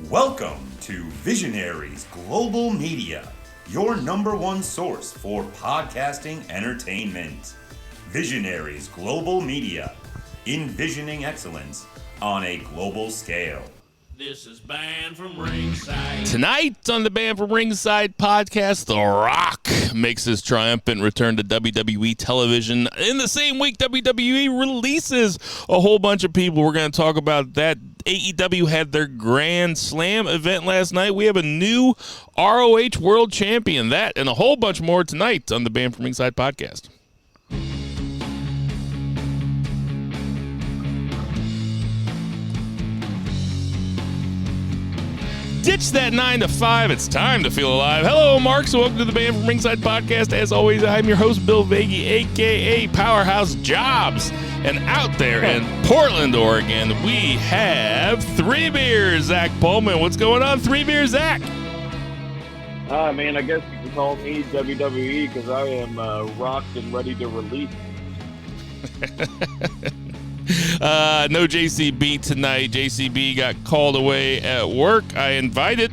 Welcome to Visionaries Global Media, your number one source for podcasting entertainment. Visionaries Global Media, envisioning excellence on a global scale. This is Banned from Ringside. Tonight on the Banned from Ringside podcast, The Rock makes his triumphant return to WWE television. In the same week, WWE releases a whole bunch of people. We're going to talk about that. AEW had their Grand Slam event last night. We have a new ROH World Champion. That and a whole bunch more tonight on the Banned from Ringside podcast. Ditch that 9 to 5. It's time to feel alive. Hello, Mark. So welcome to the Banned from Ringside podcast. As always, I'm your host, Bill Vagey, a.k.a. Powerhouse Jobs. And out there in Portland, Oregon, we have Three Beers, Zach Pullman. What's going on, Three Beers, Zach? Man, I guess you can call me WWE because I am rocked and ready to release. No JCB tonight. JCB got called away at work. I invited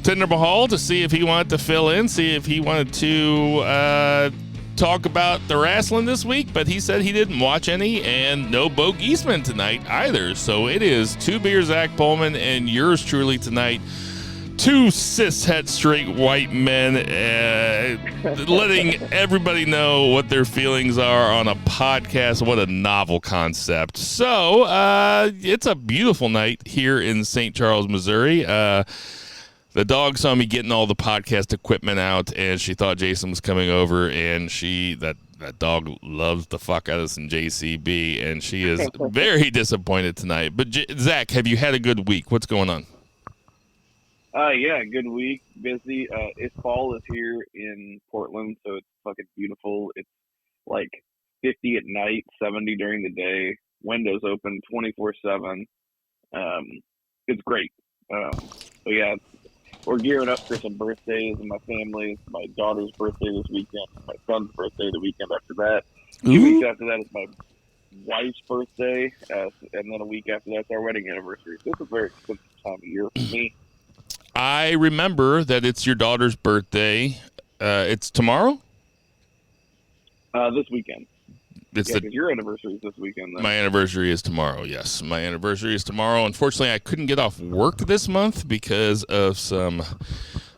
Tinder Mahal to see if he wanted to fill in, see if he wanted to talk about the wrestling this week, but he said he didn't watch any, and no Bo Geisman tonight either. So it is Two Beers, Zach Pullman, and yours truly tonight. Two cishet straight white men letting everybody know what their feelings are on a podcast. What a novel concept. So it's a beautiful night here in St. Charles, Missouri. The dog saw me getting all the podcast equipment out, and she thought Jason was coming over, and that dog loves the fuck out of some JCB, and she is very disappointed tonight. But Zach, have you had a good week? What's going on? Yeah, good week. Busy. Fall is here in Portland, so it's fucking beautiful. It's like 50 at night, 70 during the day. Windows open 24/7. It's great. So yeah, we're gearing up for some birthdays in my family. It's my daughter's birthday this weekend. My son's birthday the weekend after that. 2 weeks after that is my wife's birthday, and then a week after that's our wedding anniversary. So it's a very expensive time of year for me. I remember that it's your daughter's birthday. It's tomorrow? This weekend. Because your anniversary is this weekend, then. My anniversary is tomorrow, yes. My anniversary is tomorrow. Unfortunately, I couldn't get off work this month because of some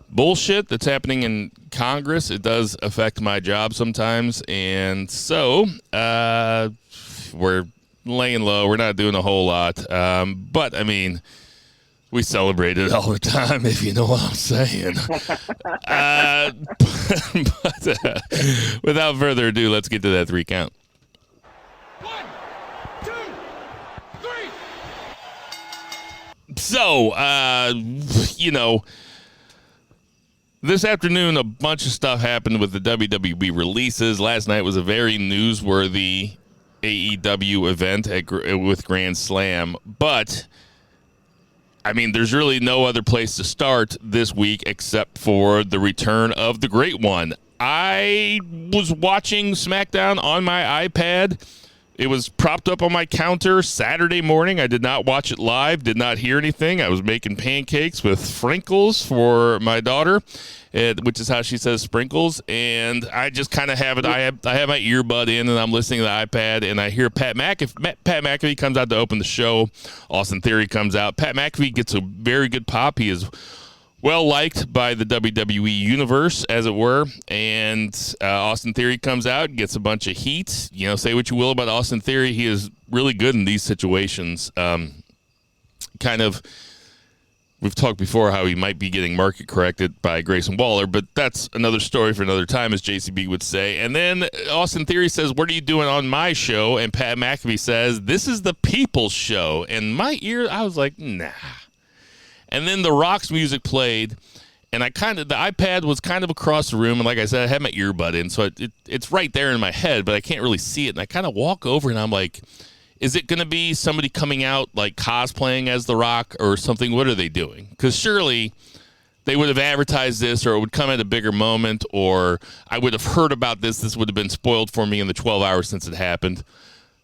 bullshit that's happening in Congress. It does affect my job sometimes. And so we're laying low. We're not doing a whole lot. But, I mean, we celebrate it all the time, if you know what I'm saying. But without further ado, let's get to that 3 count. 1, 2, 3. So, this afternoon, a bunch of stuff happened with the WWE releases. Last night was a very newsworthy AEW event with Grand Slam. But, I mean, there's really no other place to start this week except for the return of the Great One. I was watching SmackDown on my iPad. It was propped up on my counter Saturday morning. I did not watch it live, did not hear anything. I was making pancakes with Frinkles for my daughter, which is how she says sprinkles. And I just kind of have it. I have my earbud in, and I'm listening to the iPad, and I hear Pat McAfee comes out to open the show. Austin Theory comes out. Pat McAfee gets a very good pop. He is well-liked by the WWE universe, as it were, and Austin Theory comes out and gets a bunch of heat. You know, say what you will about Austin Theory, he is really good in these situations. We've talked before how he might be getting market corrected by Grayson Waller, but that's another story for another time, as JCB would say. And then Austin Theory says, "What are you doing on my show?" And Pat McAfee says, "This is the people's show." And my ear, I was like, nah. And then The Rock's music played, and the iPad was kind of across the room, and like I said, I had my earbud in, so it's right there in my head, but I can't really see it. And I kind of walk over, and I'm like, is it going to be somebody coming out like cosplaying as The Rock or something? What are they doing? Because surely they would have advertised this, or it would come at a bigger moment, or I would have heard about this. This would have been spoiled for me in the 12 hours since it happened.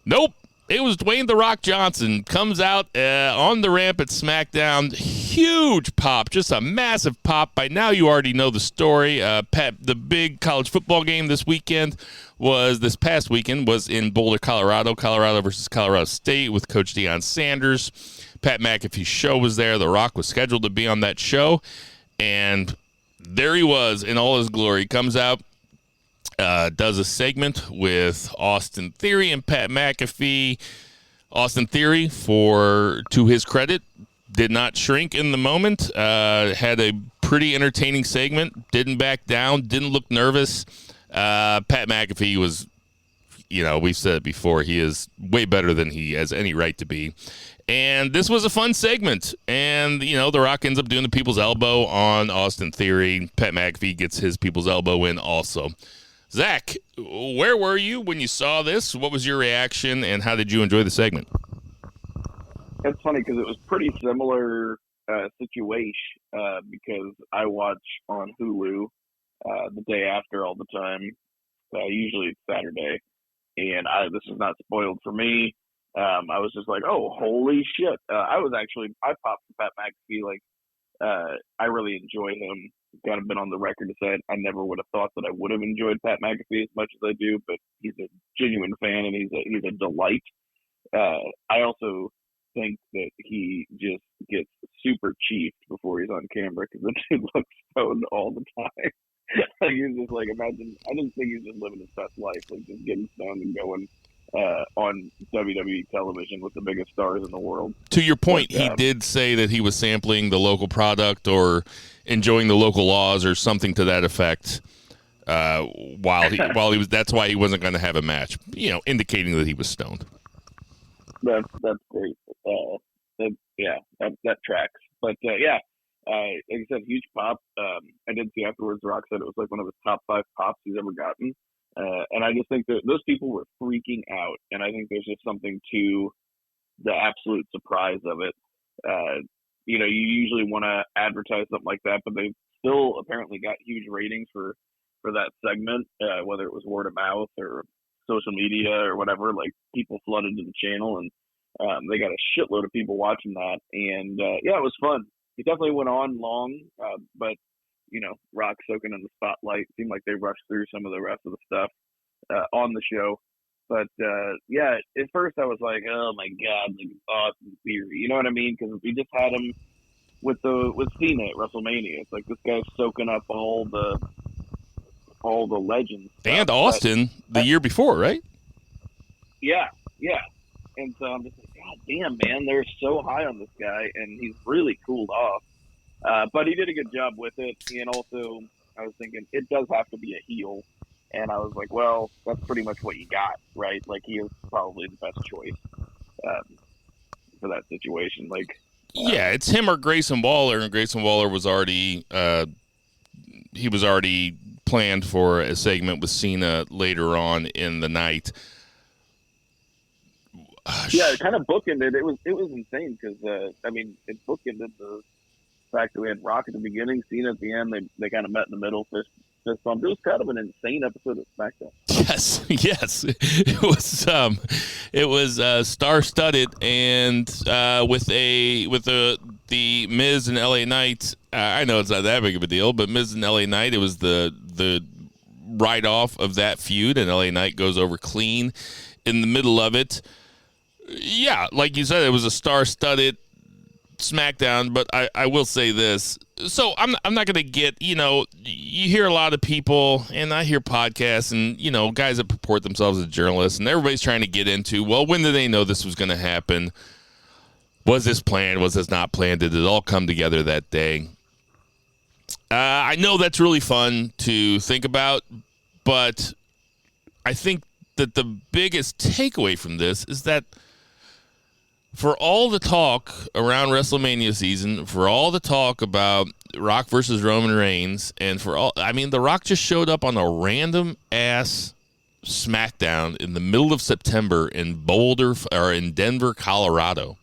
Nope. It was Dwayne "The Rock" Johnson comes out on the ramp at SmackDown. Huge pop, just a massive pop. By now, you already know the story. The big college football game this past weekend was in Boulder, Colorado. Colorado versus Colorado State with Coach Deion Sanders. Pat McAfee's show was there. The Rock was scheduled to be on that show, and there he was in all his glory. Comes out. Does a segment with Austin Theory and Pat McAfee. Austin Theory, to his credit, did not shrink in the moment. Had a pretty entertaining segment. Didn't back down. Didn't look nervous. Pat McAfee was, we've said it before, he is way better than he has any right to be. And this was a fun segment. And, The Rock ends up doing the people's elbow on Austin Theory. Pat McAfee gets his people's elbow in also. Zach, where were you when you saw this? What was your reaction, and how did you enjoy the segment? It's funny because it was pretty similar situation because I watch on Hulu the day after all the time. Usually it's Saturday, and this is not spoiled for me. I was just like, oh, holy shit. I popped for Pat McAfee. I really enjoy him. Kind of been on the record to say I never would have thought that I would have enjoyed Pat McAfee as much as I do, but he's a genuine fan and he's a delight. I also think that he just gets super chiefed before he's on camera because the dude looks stoned all the time. He's just imagine. I just think he's just living his best life, just getting stoned and going on WWE television with the biggest stars in the world. To your point, he did say that he was sampling the local product or enjoying the local laws or something to that effect. While he was, that's why he wasn't going to have a match. Indicating that he was stoned. That's great. That tracks. But like I said, huge pop. I did see afterwards. Rock said it was one of his top 5 pops he's ever gotten. And I just think that those people were freaking out. And I think there's just something to the absolute surprise of it. You usually want to advertise something like that, but they still apparently got huge ratings for that segment, whether it was word of mouth or social media or whatever. People flooded to the channel, and they got a shitload of people watching that. And it was fun. It definitely went on long, but Rock soaking in the spotlight. Seemed like they rushed through some of the rest of the stuff on the show. But at first I was like, oh my god, Austin Theory, you know what I mean? Because we just had him with Cena at WrestleMania. It's this guy's soaking up all the legends. And Austin the year before, right? Yeah. And so I'm just like, god damn, man, they're so high on this guy, and he's really cooled off. But he did a good job with it, and also I was thinking it does have to be a heel, and I was like, well, that's pretty much what you got, right? He is probably the best choice for that situation. It's him or Grayson Waller, and Grayson Waller was already planned for a segment with Cena later on in the night. It kind of bookended. It was insane because it bookended the fact that we had Rock at the beginning, Cena at the end. They kind of met in the middle, fist bump. It was kind of an insane episode of SmackDown. Yes, it was star-studded, and with the Miz and LA Knight. I know it's not that big of a deal, but Miz and LA Knight, it was the write-off of that feud, and LA Knight goes over clean in the middle of it. Yeah, like you said, it was a star-studded SmackDown, but I will say this. So I'm not going to get, you hear a lot of people, and I hear podcasts and, guys that purport themselves as journalists, and everybody's trying to get into, well, when did they know this was going to happen? Was this planned? Was this not planned? Did it all come together that day? I know that's really fun to think about, but I think that the biggest takeaway from this is that for all the talk around WrestleMania season, for all the talk about Rock versus Roman Reigns, and The Rock just showed up on a random ass SmackDown in the middle of September in Denver, Colorado.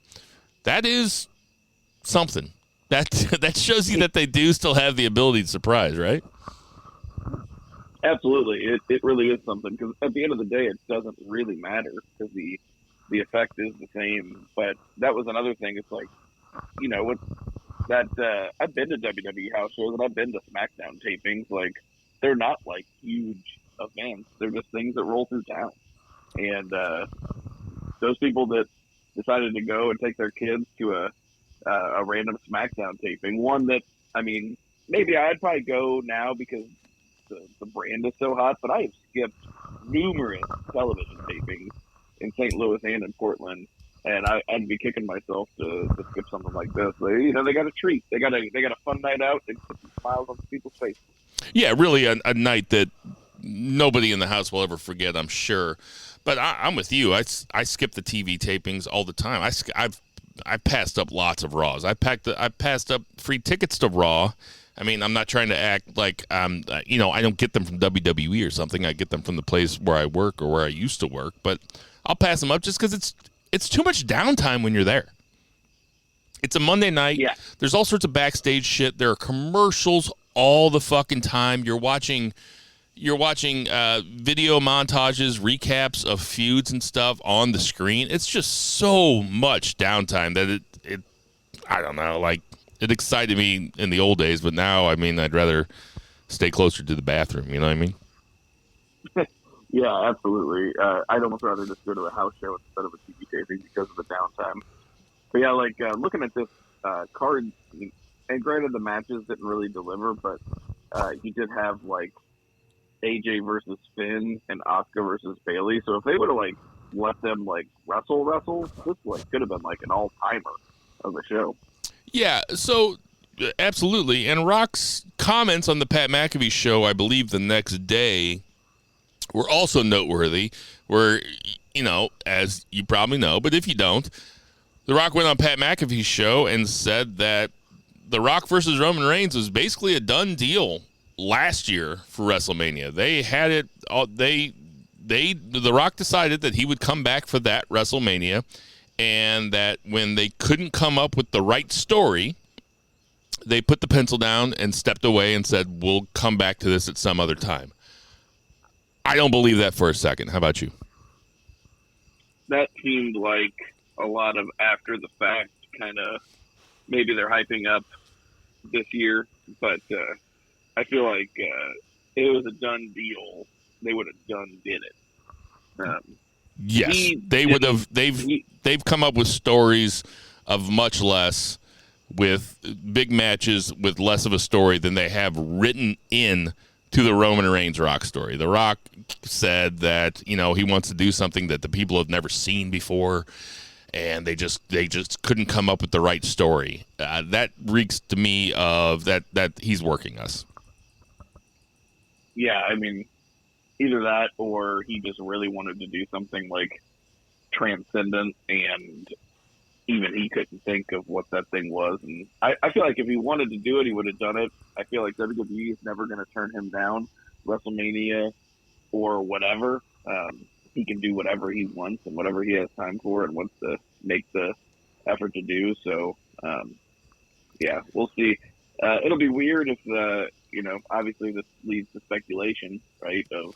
That is something. That shows you that they do still have the ability to surprise, right? Absolutely. It really is something, because at the end of the day, it doesn't really matter, because the the effect is the same. But that was another thing. It's like, you know, with that, I've been to WWE house shows and I've been to SmackDown tapings. Like, they're not like huge events. They're just things that roll through town. And those people that decided to go and take their kids to a random SmackDown taping, one that, I mean, maybe I'd probably go now because the brand is so hot, but I have skipped numerous television tapings in St. Louis and in Portland, and I'd be kicking myself to skip something like this. They got a treat. They got a fun night out and put some smiles on people's faces. Yeah, really a night that nobody in the house will ever forget, I'm sure. But I'm with you. I skip the TV tapings all the time. I passed up lots of Raws. I passed up free tickets to Raw. I mean, I'm not trying to act like I don't get them from WWE or something. I get them from the place where I work or where I used to work. But I'll pass them up just because it's too much downtime when you're there. It's a Monday night. Yeah. There's all sorts of backstage shit. There are commercials all the fucking time. You're watching video montages, recaps of feuds and stuff on the screen. It's just so much downtime that it I don't know, like, it excited me in the old days, but now, I mean, I'd rather stay closer to the bathroom, you know what I mean? Yeah, absolutely. I'd almost rather just go to a house show instead of a TV taping because of the downtime. But yeah, like, looking at this card, and granted the matches didn't really deliver, but he did have, like, AJ versus Finn and Asuka versus Bayley. So if they would have, like, let them, like, wrestle, this, like, could have been, like, an all-timer of the show. Yeah, so absolutely. And Rock's comments on the Pat McAfee show, I believe the next day, were also noteworthy, where, you know, as you probably know, but if you don't, The Rock went on Pat McAfee's show and said that The Rock versus Roman Reigns was basically a done deal last year for WrestleMania. They had it, The Rock decided that he would come back for that WrestleMania, and that when they couldn't come up with the right story, they put the pencil down and stepped away and said, we'll come back to this at some other time. I don't believe that for a second. How about you? That seemed like a lot of after the fact kind of, maybe they're hyping up this year, but I feel like it was a done deal. They would have did it. Yes, they would have. They've come up with stories of much less, with big matches with less of a story than they have written in to the Roman Reigns Rock story. The Rock said that, you know, he wants to do something that the people have never seen before, and they just couldn't come up with the right story. That reeks to me of that he's working us. Yeah, I mean, either that or he just really wanted to do something like transcendent, and even he couldn't think of what that thing was. And I feel like if he wanted to do it, he would have done it. I feel like WWE is never going to turn him down. WrestleMania or whatever, he can do whatever he wants and whatever he has time for and wants to make the effort to do. So, yeah, we'll see. It'll be weird if, you know, obviously this leads to speculation, right, of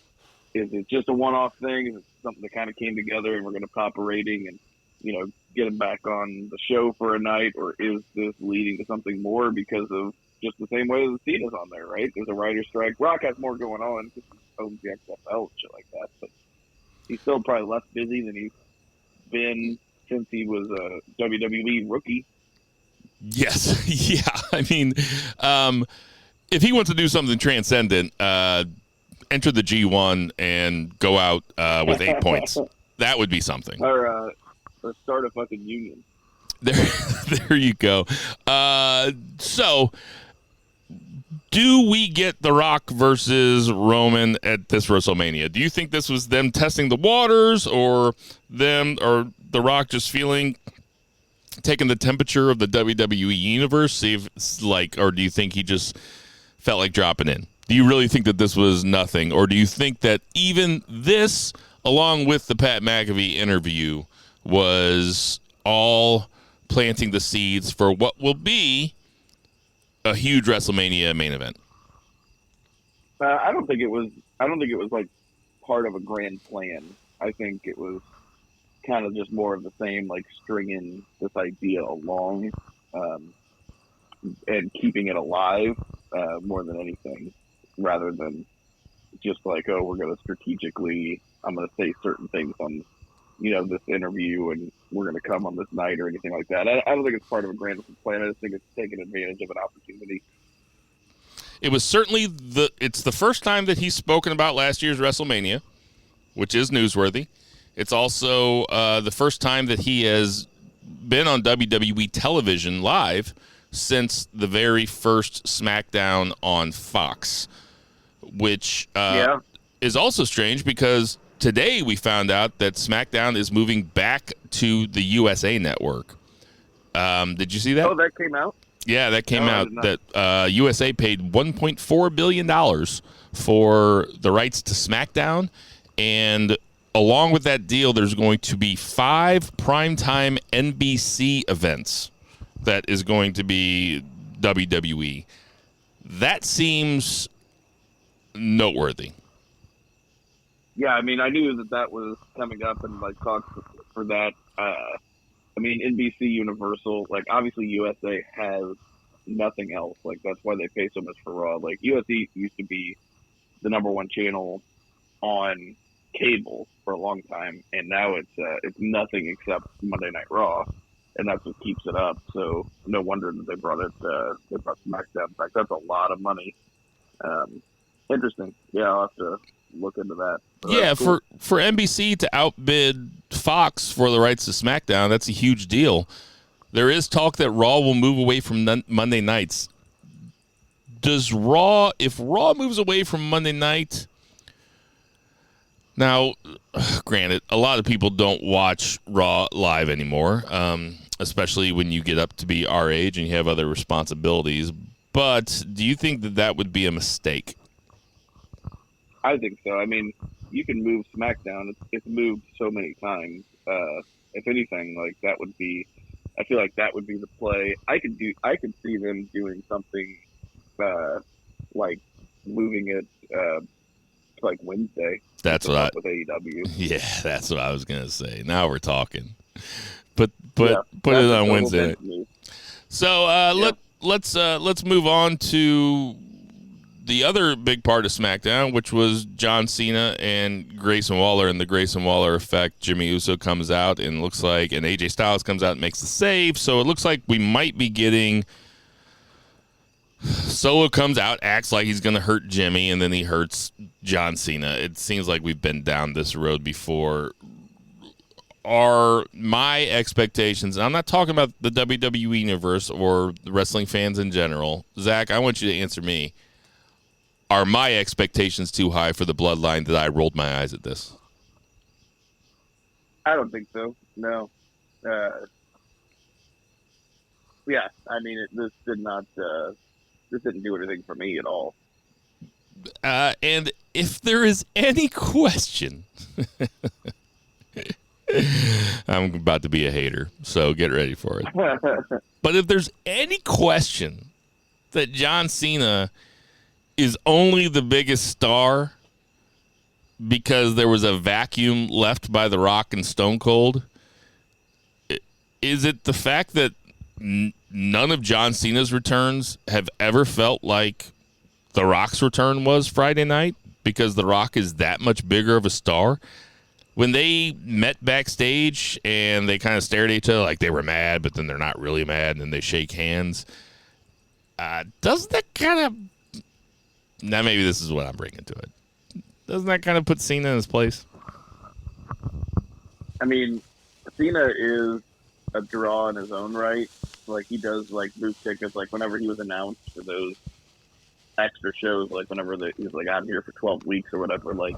is it just a one-off thing? Is it something that kind of came together and we're going to pop a rating and, you know, get him back on the show for a night? Or is this leading to something more because of just the same way that Cena's on there, right? There's a writer's strike. Rock has more going on because he owns the XFL and shit like that. But he's still probably less busy than he's been since he was a WWE rookie. Yes. Yeah. I mean, if he wants to do something transcendent, enter the G1 and go out with 8 points. That would be something. Or start a fucking union. There you go. So, do we get The Rock versus Roman at this WrestleMania? Do you think this was them testing the waters, or The Rock just taking the temperature of the WWE universe, see if or do you think he just felt like dropping in? Do you really think that this was nothing, or do you think that even this, along with the Pat McAfee interview, was all planting the seeds for what will be a huge WrestleMania main event? I don't think it was like part of a grand plan. I think it was kind of just more of the same, like stringing this idea along and keeping it alive more than anything, rather than just like, oh, we're going to strategically, I'm going to say certain things on, this interview, and we're going to come on this night or anything like that. I don't think it's part of a grand plan. I just think it's taking advantage of an opportunity. It was certainly it's the first time that he's spoken about last year's WrestleMania, which is newsworthy. It's also the first time that he has been on WWE television live since the very first SmackDown on Fox, which is also strange because today we found out that SmackDown is moving back to the USA Network. Did you see that? Oh, that came out? Yeah, that came out. That USA paid $1.4 billion for the rights to SmackDown, and along with that deal, there's going to be 5 primetime NBC events that is going to be WWE. That seems noteworthy. Yeah, I mean, I knew that was coming up, and like talks for that. I mean, NBC, Universal, like obviously USA has nothing else. Like that's why they pay so much for Raw. Like USA used to be the #1 channel on cable for a long time, and now it's nothing except Monday Night Raw, and that's what keeps it up. So no wonder that they brought SmackDown back. That's a lot of money. Interesting. Yeah, I'll have to look into that. But yeah, cool. for NBC to outbid Fox for the rights to SmackDown, that's a huge deal. There is talk that Raw will move away from Monday nights. If Raw moves away from Monday night, now, granted, a lot of people don't watch Raw live anymore, especially when you get up to be our age and you have other responsibilities. But do you think that would be a mistake? I think so. I mean, you can move SmackDown. It's moved so many times. If anything, like that would be, I feel like that would be the play. I could see them doing something like moving it to like Wednesday. That's with AEW. Yeah, that's what I was gonna say. Now we're talking. Put it on Wednesday. So let's move on to the other big part of SmackDown, which was John Cena and Grayson Waller and the Grayson Waller effect. Jimmy Uso comes out and AJ Styles comes out and makes the save. So it looks like we might be getting Solo comes out, acts like he's going to hurt Jimmy, and then he hurts John Cena. It seems like we've been down this road before. Are my expectations, and I'm not talking about the WWE universe or the wrestling fans in general. Zach, I want you to answer me. Are my expectations too high for the bloodline that I rolled my eyes at this? I don't think so. No. Yeah, I mean, this didn't do anything for me at all. And if there is any question, I'm about to be a hater, so get ready for it. But if there's any question that John Cena is only the biggest star because there was a vacuum left by The Rock and Stone Cold, is it the fact that none of John Cena's returns have ever felt like The Rock's return was Friday night because The Rock is that much bigger of a star? When they met backstage and they kind of stared at each other like they were mad, but then they're not really mad, and then they shake hands, doesn't that kind of... Now maybe this is what I'm bringing to it. Doesn't that kind of put Cena in his place? I mean, Cena is a draw in his own right. Like, he does, like, booth tickets. Like, whenever he was announced for those extra shows, like, whenever he's, like, out here for 12 weeks or whatever, like,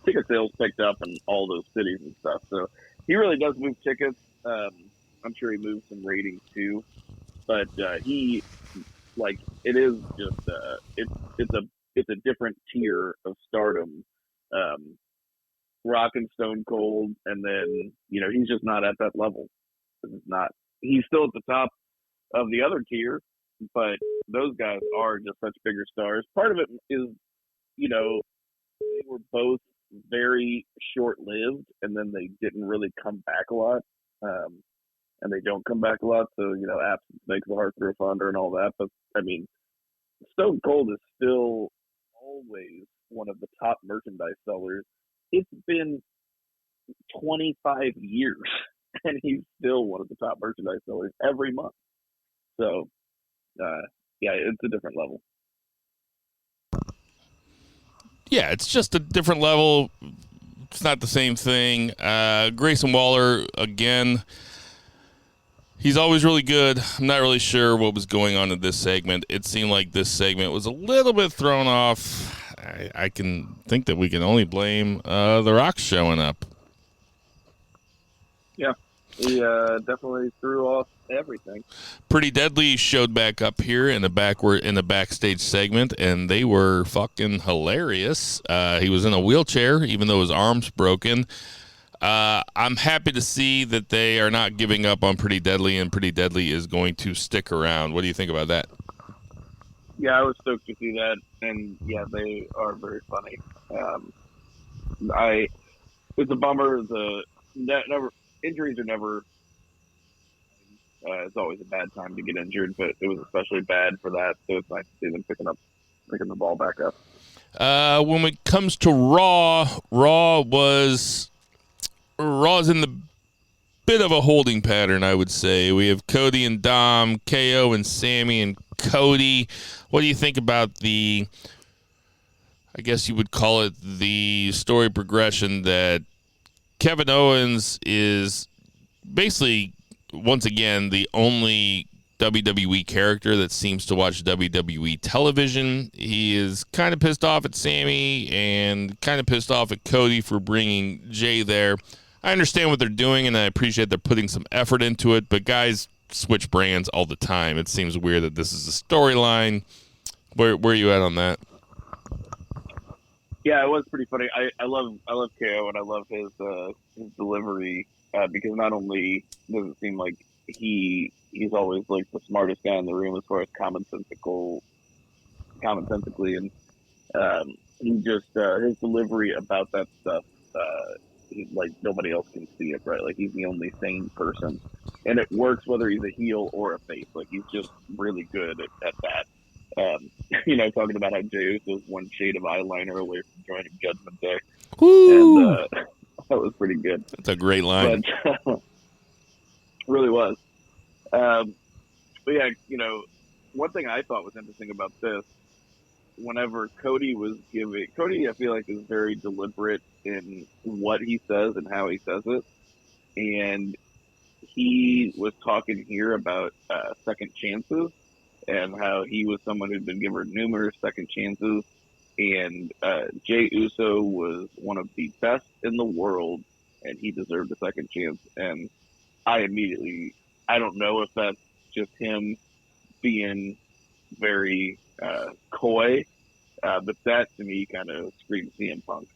ticket sales picked up in all those cities and stuff. So he really does move tickets. I'm sure he moves some ratings, too. But he, like, it is just, it's a different tier of stardom. Rock and Stone Cold, and then, he's just not at that level. He's still at the top of the other tier, but those guys are just such bigger stars. Part of it is, they were both very short-lived, and then they didn't really come back a lot. And they don't come back a lot, so, absence makes the heart grow fonder and all that. But, I mean, Stone Cold is still always one of the top merchandise sellers. It's been 25 years, and he's still one of the top merchandise sellers every month. So, it's a different level. Yeah, it's just a different level. It's not the same thing. Grayson Waller, again, he's always really good. I'm not really sure what was going on in this segment. It seemed like this segment was a little bit thrown off. I can think that we can only blame The Rock showing up. Yeah, he definitely threw off everything. Pretty Deadly showed back up here in the backstage segment, and they were fucking hilarious. He was in a wheelchair, even though his arm's broken. I'm happy to see that they are not giving up on Pretty Deadly, and Pretty Deadly is going to stick around. What do you think about that? Yeah, I was stoked to see that, and yeah, they are very funny. It's a bummer. Injuries are never. It's always a bad time to get injured, but it was especially bad for that. So it's nice to see them picking the ball back up. When it comes to Raw's in the bit of a holding pattern, I would say. We have Cody and Dom, KO and Sammy and Cody. What do you think about I guess you would call it the story progression that Kevin Owens is basically, once again, the only WWE character that seems to watch WWE television. He is kind of pissed off at Sammy and kind of pissed off at Cody for bringing Jay there. I understand what they're doing, and I appreciate they're putting some effort into it, but guys switch brands all the time. It seems weird that this is a storyline. Where are you at on that? Yeah, it was pretty funny. I love KO, and I love his delivery because not only does it seem like he's always like the smartest guy in the room as far as commonsensically, and he just his delivery about that stuff, like nobody else can see it, right? Like he's the only sane person, and it works whether he's a heel or a face. Like he's just really good at that. Talking about how Jey Uso was one shade of eyeliner away from joining Judgment Day. Woo! And that was pretty good. That's a great line. But, really was. But yeah, one thing I thought was interesting about this, whenever Cody, I feel like is very deliberate in what he says and how he says it. And he was talking here about second chances and how he was someone who'd been given numerous second chances. And Jey Uso was one of the best in the world, and he deserved a second chance. And I don't know if that's just him being very coy, but that to me kind of screams CM Punk.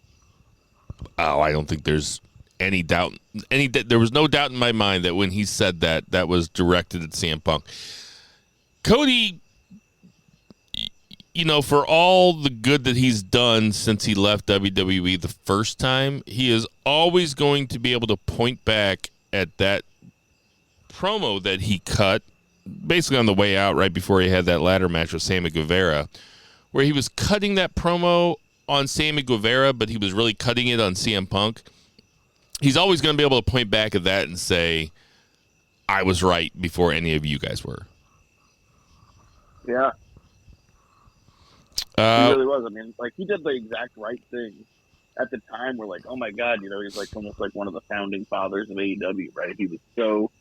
Oh, I don't think there's any doubt. There was no doubt in my mind that when he said that was directed at CM Punk. Cody, for all the good that he's done since he left WWE the first time, he is always going to be able to point back at that promo that he cut basically on the way out right before he had that ladder match with Sammy Guevara, where he was cutting that promo on Sammy Guevara, but he was really cutting it on CM Punk. He's always going to be able to point back at that and say, I was right before any of you guys were. Yeah. He really was. I mean, like, he did the exact right thing. At the time, we're like, oh my God, he's like almost like one of the founding fathers of AEW, right? He was so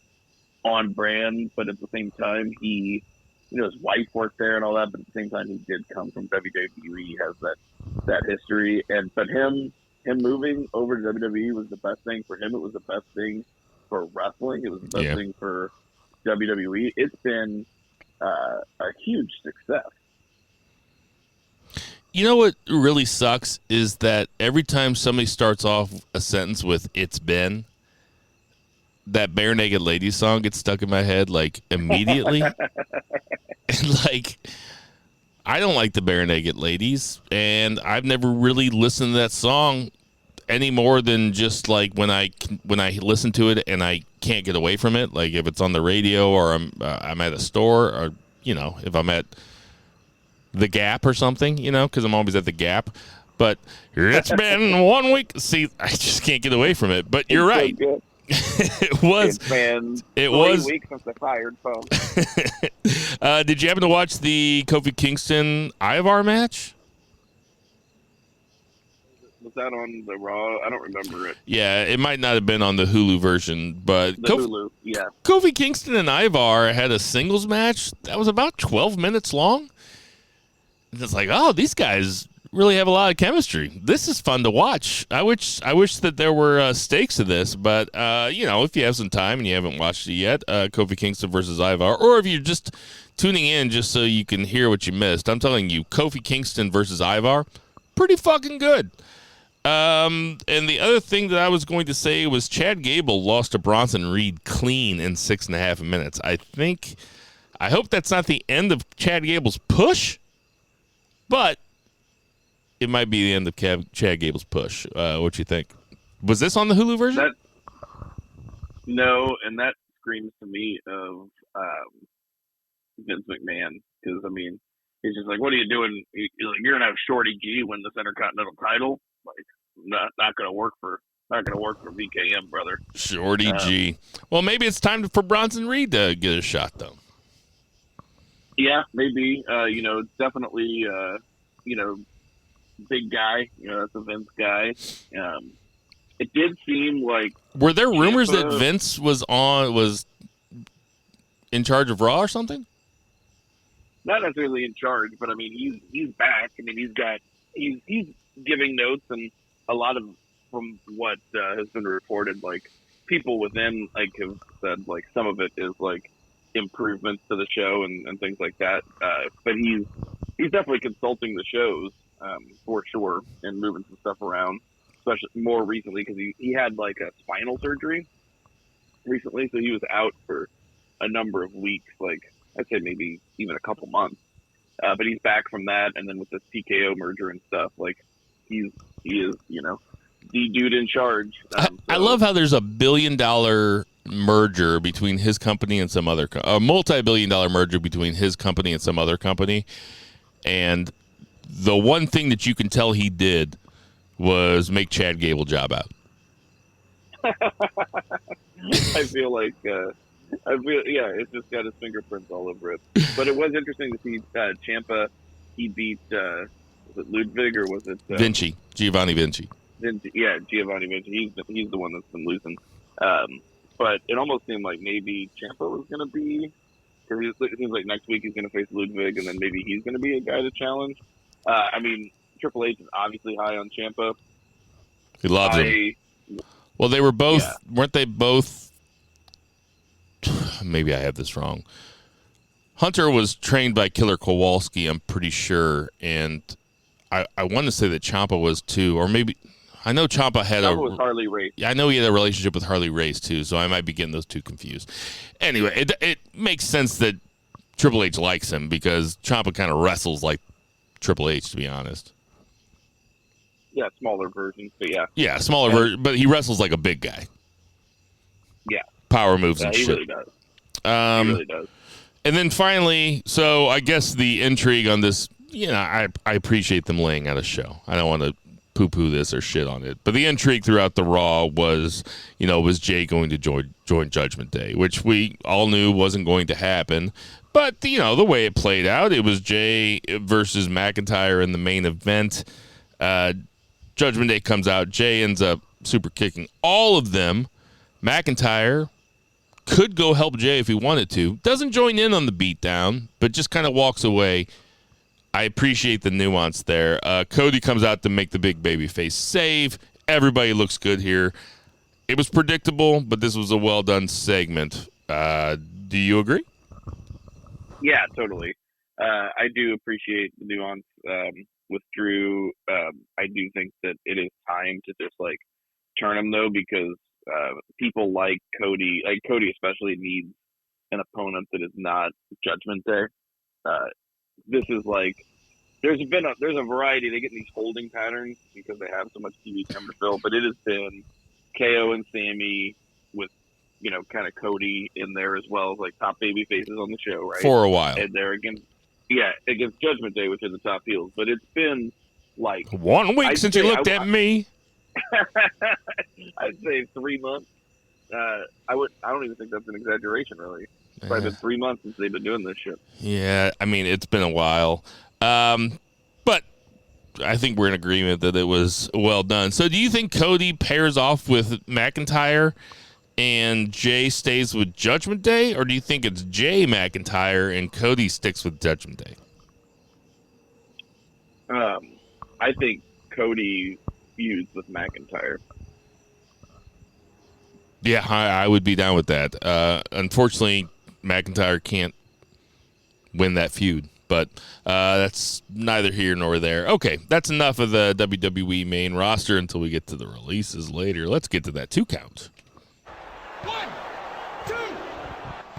on brand, but at the same time, he, his wife worked there and all that, but at the same time, he did come from WWE. He has that history. But him moving over to WWE was the best thing for him. It was the best thing for wrestling. It was the best thing for WWE. It's been a huge success. You know what really sucks is that every time somebody starts off a sentence with "it's been," that Bare Naked Ladies song gets stuck in my head like immediately. And like, I don't like the Bare Naked Ladies, and I've never really listened to that song any more than just like when I listen to it and I can't get away from it. Like if it's on the radio or I'm at a store or if I'm at the Gap or something, because I'm always at the Gap. But it's been 1 week. See, I just can't get away from it. But you're right. So It was. it's been 3 weeks since I fired phone. Did you happen to watch the Kofi Kingston Ivar match? Was that on the Raw? I don't remember it. Yeah, it might not have been on the Hulu version, but Hulu, yeah. Kofi Kingston and Ivar had a singles match that was about 12 minutes long. And it's like, oh, these guys really have a lot of chemistry. This is fun to watch. I wish that there were stakes to this, but if you have some time and you haven't watched it yet, Kofi Kingston versus Ivar, or if you're just tuning in just so you can hear what you missed, I'm telling you, Kofi Kingston versus Ivar, pretty fucking good. And the other thing that I was going to say was Chad Gable lost to Bronson Reed clean in 6.5 minutes. I hope that's not the end of Chad Gable's push, but it might be the end of Chad Gable's push. What you think? Was this on the Hulu version? No, and that screams to me of Vince McMahon, because he's just like, what are you doing? You're gonna have Shorty G win this Intercontinental title? Like, not gonna work for VKM, brother. Shorty G. Well, maybe it's time for Bronson Reed to get a shot, though. Yeah, maybe. Definitely. Big guy. That's a Vince guy. It did seem like. Were there rumors that Vince was in charge of Raw or something? Not necessarily in charge, but he's back. He's giving notes, and a lot of from what has been reported, like people within have said some of it is improvements to the show and things like that. But he's definitely consulting the shows for sure and moving some stuff around, especially more recently because he had a spinal surgery recently, so he was out for a number of weeks, I'd say maybe even a couple months. But he's back from that, and then with the TKO merger and stuff, he is, the dude in charge. I love how there's a $1 billion merger between his company and some other, a multi-billion-dollar merger between his company and some other company, and the one thing that you can tell he did was make Chad Gable job out. I feel it's just got his fingerprints all over it. But it was interesting to see Ciampa. He beat was it Ludwig or was it Giovanni Vinci? Yeah, Giovanni Vinci. He's the one that's been losing. But it almost seemed like maybe Ciampa was going to be, because it seems like next week he's going to face Ludwig, and then maybe he's going to be a guy to challenge. Triple H is obviously high on Ciampa. He loves him. Well, they were both, weren't they both? Maybe I have this wrong. Hunter was trained by Killer Kowalski, I'm pretty sure, and I want to say that Ciampa was too, or maybe I know Ciampa had was Harley Race. Yeah, I know he had a relationship with Harley Race too, so I might be getting those two confused. Anyway, it makes sense that Triple H likes him because Ciampa kind of wrestles like Triple H, to be honest. Yeah, smaller versions, but yeah. Yeah, smaller version, but he wrestles like a big guy. Yeah. Power moves and he shit. Really does. He really does. And then finally, so I guess the intrigue on this, I appreciate them laying out a show. I don't want to poo-poo this or shit on it. But the intrigue throughout the Raw was, was Jay going to join Judgment Day, which we all knew wasn't going to happen. But, the way it played out, it was Jay versus McIntyre in the main event. Judgment Day comes out. Jay ends up super kicking all of them. McIntyre could go help Jay if he wanted to. Doesn't join in on the beatdown, but just kind of walks away. I appreciate the nuance there. Cody comes out to make the big babyface save. Everybody looks good here. It was predictable, but this was a well-done segment. Do you agree? Yeah, totally. I do appreciate the nuance with Drew. I do think that it is time to just turn him though, because people like Cody especially needs an opponent that is not Judgment Day. This there's a variety. They get in these holding patterns because they have so much TV time to fill. But it has been KO and Sammy with, kind of Cody in there as well as like top baby faces on the show, right? For a while. And they're against Judgment Day, which are the top heels. But it's been like 1 week since you looked at me. I'd say 3 months. I don't even think that's an exaggeration, really. It's probably been 3 months since they've been doing this shit. Yeah, I mean, it's been a while. But I think we're in agreement that it was well done. So do you think Cody pairs off with McIntyre and Jay stays with Judgment Day? Or do you think it's Jay McIntyre and Cody sticks with Judgment Day? I think Cody feuds with McIntyre. Yeah, I would be down with that. Unfortunately, McIntyre can't win that feud, but that's neither here nor there. Okay, that's enough of the WWE main roster until we get to the releases later. Let's get to that 2 count. 1, 2,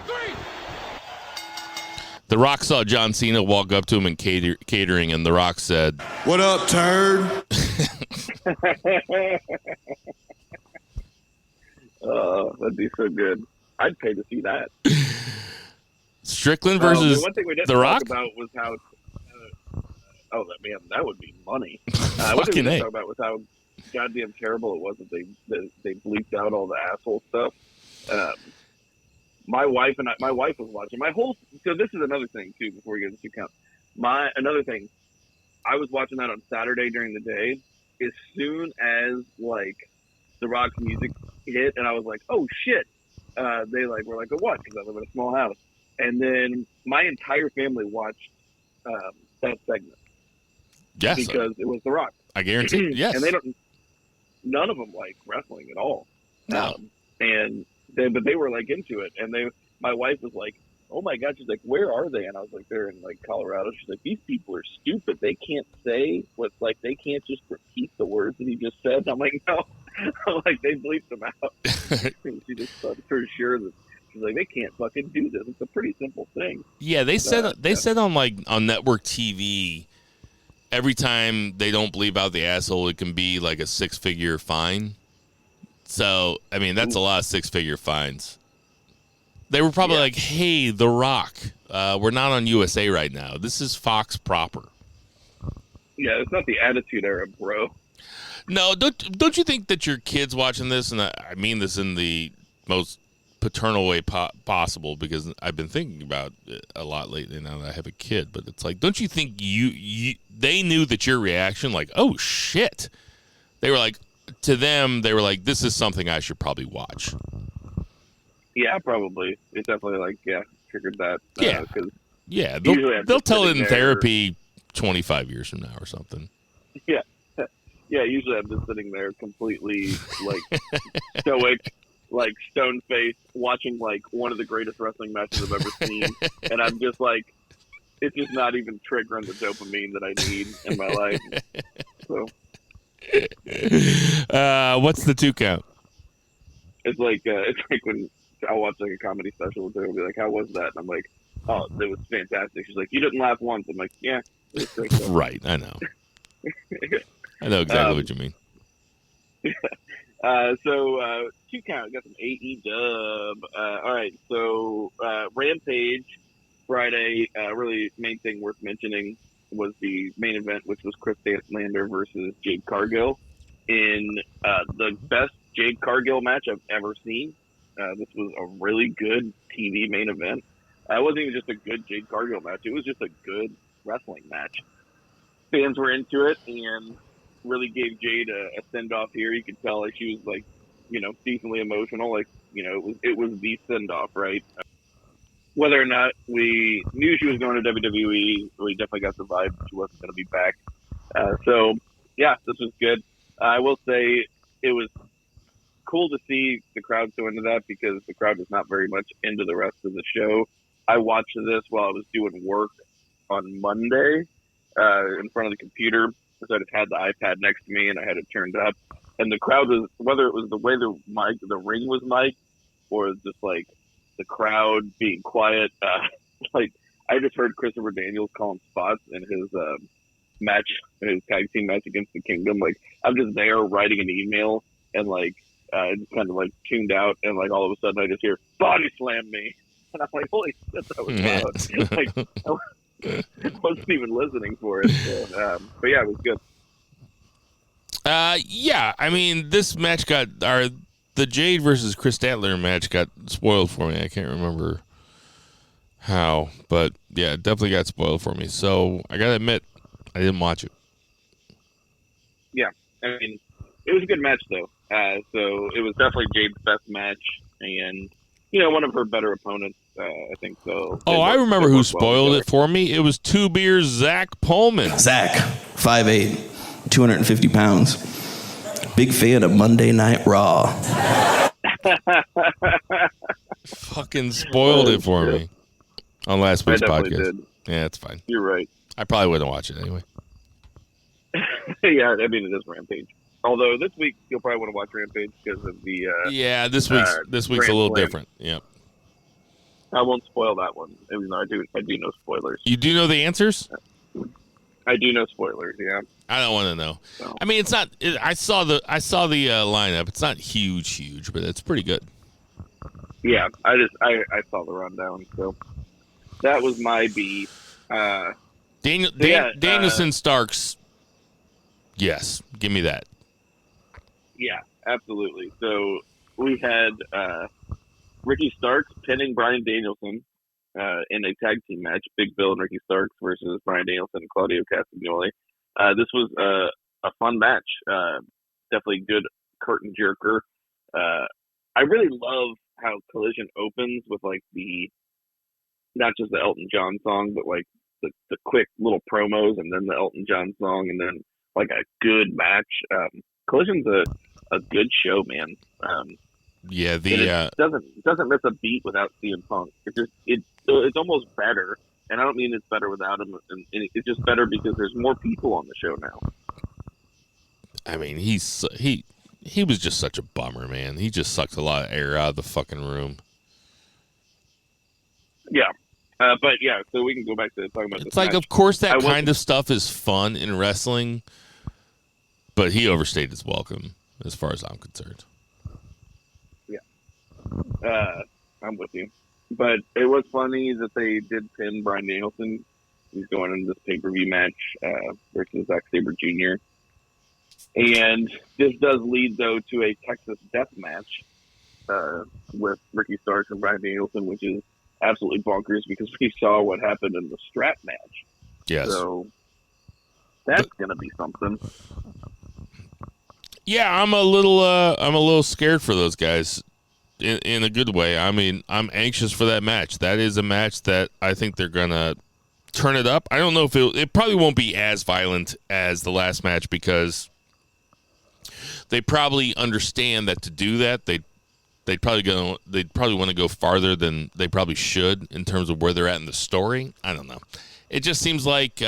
3. The Rock saw John Cena walk up to him in catering, and The Rock said, "What up, turd?" Oh, that'd be so good. I'd pay to see that. Strickland versus one thing we didn't The Rock? talk about was how. That would be money. Fucking what we didn't A. talk about was how goddamn terrible it was that they bleeped out all the asshole stuff. My wife was watching so this is another thing too before we get into 2 count. Another thing, I was watching that on Saturday during the day. As soon as like The Rock's music hit, and I was like, oh shit. They were like, what? Because I live in a small house. And then my entire family watched that segment. Yes. Because it was The Rock. I guarantee. Yes. And none of them like wrestling at all. No. But they were like into it. And my wife was like, oh my God. She's like, where are they? And I was like, they're in like Colorado. She's like, these people are stupid. They can't say they can't just repeat the words that he just said. And I'm like, no. I'm like, they bleeped them out. She just thought for sure that she's like, they can't fucking do this. It's a pretty simple thing. Yeah, they said on network TV, every time they don't bleep out the asshole, it can be like a 6-figure fine. So, I mean, that's a lot of 6-figure fines. They were probably like, hey, The Rock, we're not on USA right now. This is Fox proper. Yeah, it's not the Attitude Era, bro. No, don't you think that your kids watching this, and I mean this in the most paternal way possible, because I've been thinking about it a lot lately now that I have a kid, but it's like, don't you think they knew that your reaction, like, oh shit, they were like, to them, they were like, this is something I should probably watch. Yeah, probably. It's definitely like, triggered that. Yeah, they'll tell it in therapy 25 years from now or something. Yeah. Yeah, usually I'm just sitting there completely, like, stoic, like, stone-faced, watching, like, one of the greatest wrestling matches I've ever seen. And I'm just, like, it's just not even triggering the dopamine that I need in my life. So. What's the 2 count? It's like when I'll watch, like, a comedy special, they'll be like, how was that? And I'm like, oh, it was fantastic. She's like, you didn't laugh once. I'm like, yeah. It was great. Right, I know. I know exactly what you mean. So 2 count, got some AEW. All right, so Rampage Friday. Really, main thing worth mentioning was the main event, which was Chris Statlander versus Jade Cargill in the best Jade Cargill match I've ever seen. This was a really good TV main event. It wasn't even just a good Jade Cargill match; it was just a good wrestling match. Fans were into it and really gave Jade a send off here. You could tell like she was like, decently emotional. Like, it was the send off, right? Whether or not we knew she was going to WWE, we definitely got the vibe she wasn't going to be back. So yeah, this was good. I will say it was cool to see the crowd so into that, because the crowd was not very much into the rest of the show. I watched this while I was doing work on Monday in front of the computer. So I just had the iPad next to me and I had it turned up. And the crowd was, whether it was the way the ring was mic'd or just like the crowd being quiet, like I just heard Christopher Daniels calling spots in his match, his tag team match against the Kingdom. Like, I'm just there writing an email, and like, just kind of like tuned out, and like all of a sudden I just hear body slam me, and I'm like, holy shit, that was loud. Like, I wasn't even listening for it. So, but yeah, it was good. Yeah, I mean, this match the Jade versus Chris Statler match got spoiled for me. I can't remember how, but yeah, it definitely got spoiled for me. So I gotta admit, I didn't watch it. Yeah, I mean, it was a good match though. So it was definitely Jade's best match, and one of her better opponents. I think so. Oh, I remember who spoiled it for me. It was Two Beers Zach Pullman. Zach, 5'8", 250 pounds. Big fan of Monday Night Raw. Fucking spoiled it for me on last week's podcast. Did. Yeah, it's fine. You're right. I probably wouldn't watch it anyway. Yeah, I mean, it is Rampage. Although this week you'll probably want to watch Rampage because of the this week's a little different. Yep. I won't spoil that one. Even though I do know spoilers. You do know the answers? I do know spoilers. Yeah. I don't want to know. So. I mean, it's not. I saw the lineup. It's not huge, but it's pretty good. Yeah, I saw the rundown, so that was my beat. Danielson Starks. Yes, give me that. Yeah, absolutely. So we had Ricky Starks pinning Bryan Danielson in a tag team match, Big Bill and Ricky Starks versus Bryan Danielson and Claudio Castagnoli. This was a fun match. Definitely good curtain jerker. I really love how Collision opens with like not just the Elton John song, but like the quick little promos and then the Elton John song and then like a good match. Collision's a good show, man. It doesn't miss a beat without CM Punk. It's almost better, and I don't mean it's better without him. And it's just better because there's more people on the show now. I mean, he was just such a bummer, man. He just sucked a lot of air out of the fucking room. Yeah. But yeah, so we can go back to talking about this. It's like, match. Of course, that kind of stuff is fun in wrestling, but he overstayed his welcome, as far as I'm concerned. Yeah, I'm with you. But it was funny that they did pin Bryan Danielson. He's going into this pay-per-view match versus Zack Sabre Jr. And this does lead, though, to a Texas death match with Ricky Starks and Bryan Danielson, which is absolutely bonkers because we saw what happened in the strap match. Yes. So that's going to be something. Yeah, I'm a little scared for those guys in a good way. I mean, I'm anxious for that match. That is a match that I think they're going to turn it up. I don't know if it probably won't be as violent as the last match because they probably understand that to do that, they'd probably want to go farther than they probably should in terms of where they're at in the story. I don't know. It just seems like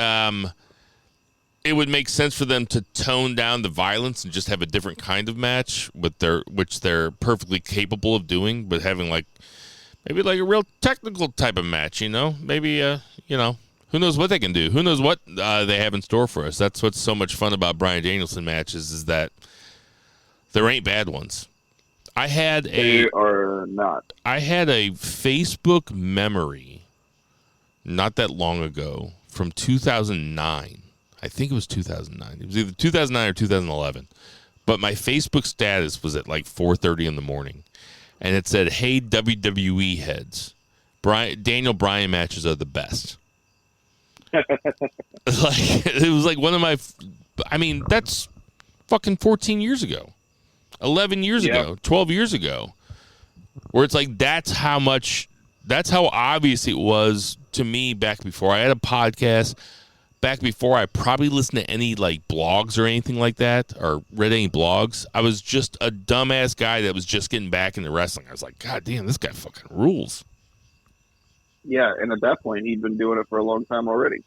it would make sense for them to tone down the violence and just have a different kind of match which they're perfectly capable of doing, but having maybe a real technical type of match, maybe, who knows what they can do? Who knows what they have in store for us? That's what's so much fun about Bryan Danielson matches is that there ain't bad ones. They are not. I had a Facebook memory not that long ago from 2009. I think it was 2009. It was either 2009 or 2011. But my Facebook status was at 4:30 in the morning. And it said, "Hey, WWE heads, Daniel Bryan matches are the best." It was one of my... I mean, that's fucking 14 years ago. 11 years ago, 12 years ago, where it's that's how obvious it was to me back before I had a podcast, back before I probably listened to any blogs or anything like that, or read any blogs. I was just a dumbass guy that was just getting back into wrestling. I was like, God damn, this guy fucking rules. Yeah, and at that point, he'd been doing it for a long time already.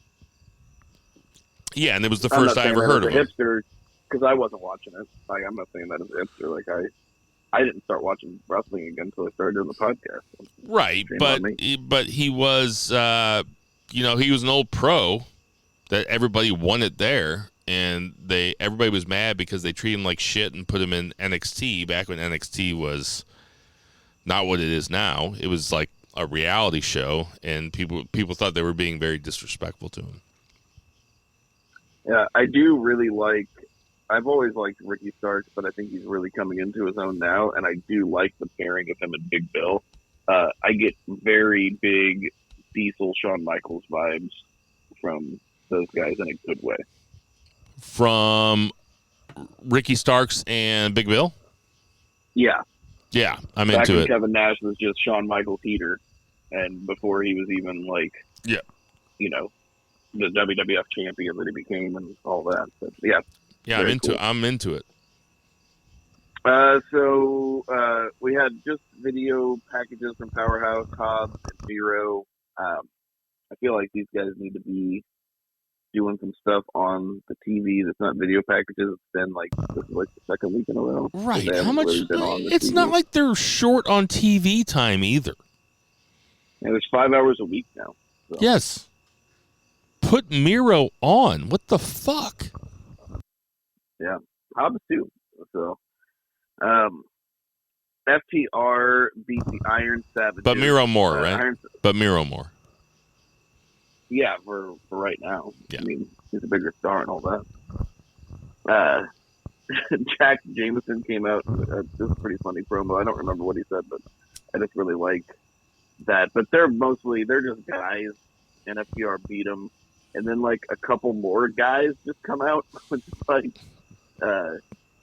Yeah, and it was the first I ever heard of him. Hipster, because I wasn't watching it. I'm not saying that as a hipster. I didn't start watching wrestling again until I started doing the podcast. Right, but he was, he was an old pro that everybody wanted there, and everybody was mad because they treated him like shit and put him in NXT back when NXT was not what it is now. It was like a reality show, and people thought they were being very disrespectful to him. Yeah, I do really like. I've always liked Ricky Starks, but I think he's really coming into his own now, and I do like the pairing of him and Big Bill. I get very big Diesel Shawn Michaels vibes from those guys in a good way. From Ricky Starks and Big Bill? Yeah. Yeah, I'm Back into when it. Kevin Nash was just Shawn Michaels heater, and before he was even the WWF champion that he became and all that. But, yeah. Yeah, I'm into it. So we had just video packages from Powerhouse, Hobbs, and Miro. I feel like these guys need to be doing some stuff on the TV that's not video packages. It's been this is the second week in a row. Right. How much? It's TV. not like they're short on TV time either. Yeah, there's 5 hours a week now. So. Yes. Put Miro on. What the fuck? Yeah. Hobbs too. So, FTR beat the Iron Savages. But Miro more, right? But Miro more. Yeah, for right now. Yeah. I mean, he's a bigger star and all that. Jack Jameson came out. This is a pretty funny promo. I don't remember what he said, but I just really like that. But they're just guys, and FTR beat them. And then, a couple more guys just come out. It's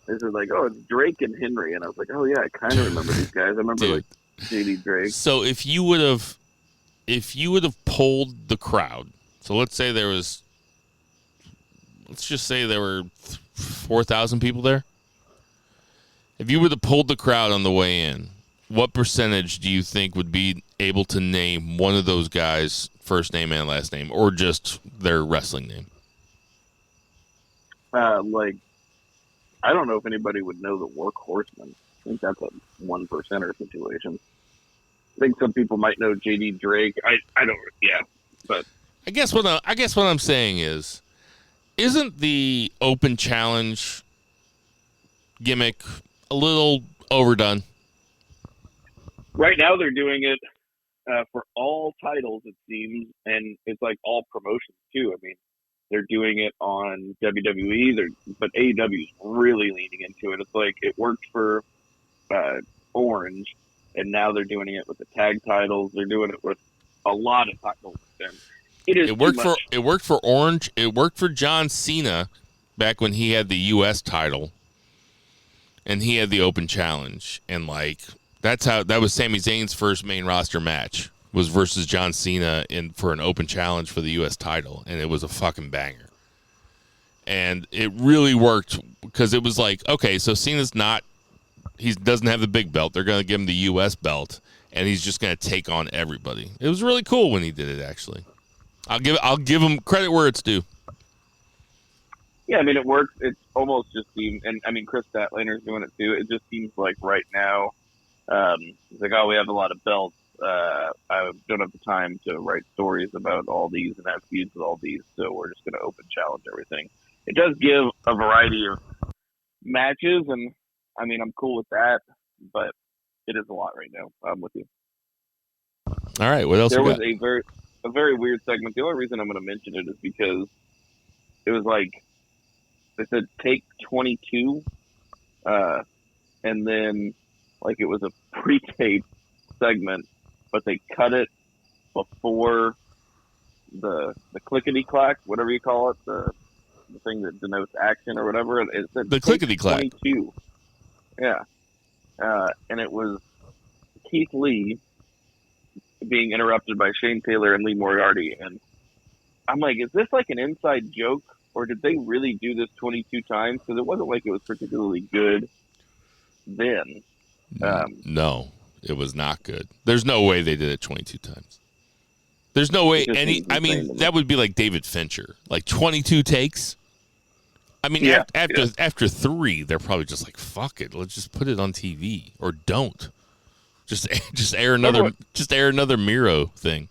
this is oh, it's Drake and Henry. And I was like, oh, yeah, I kind of remember these guys. I remember, JD Drake. So if you would have polled the crowd, so let's say let's just say there were 4,000 people there. If you would have polled the crowd on the way in, what percentage do you think would be able to name one of those guys' first name and last name, or just their wrestling name? I don't know if anybody would know the Workhorseman. I think that's a 1%er situation. I think some people might know JD Drake. I don't. Yeah, but I guess what I'm saying is, isn't the open challenge gimmick a little overdone? Right now they're doing it for all titles, it seems, and it's all promotions too. I mean, they're doing it on WWE, but AEW is really leaning into it. It's it worked for Orange, and now they're doing it with the tag titles. They're doing it with a lot of titles. And it worked for Orange. It worked for John Cena back when he had the U.S. title, and he had the open challenge, and that was Sami Zayn's first main roster match, was versus John Cena for an open challenge for the U.S. title, and it was a fucking banger. And it really worked because it was okay, so Cena's he doesn't have the big belt. They're going to give him the U.S. belt, and he's just going to take on everybody. It was really cool when he did it, actually. I'll give him credit where it's due. Yeah, I mean, it works. It almost just seems, and I mean, Chris Statlaner's doing it too. It just seems right now, it's oh, we have a lot of belts. I don't have the time to write stories about all these and have feuds with all these, so we're just going to open challenge everything. It does give a variety of matches, and I mean, I'm cool with that, but it is a lot right now. I'm with you. All right, what else? There was a very weird segment. The only reason I'm going to mention it is because it was they said take 22, and then it was a pre-tape segment, but they cut it before the clickety-clack, whatever you call it, the thing that denotes action or whatever. It said the clickety-clack. 22. Yeah. And it was Keith Lee being interrupted by Shane Taylor and Lee Moriarty. And I'm is this an inside joke, or did they really do this 22 times? Because it wasn't it was particularly good then. No, it was not good. There's no way they did it 22 times. There's no way that would be like David Fincher. 22 takes? I mean, yeah, after 3, they're probably just fuck it. Let's just put it on TV, or don't. Just air another Miro thing.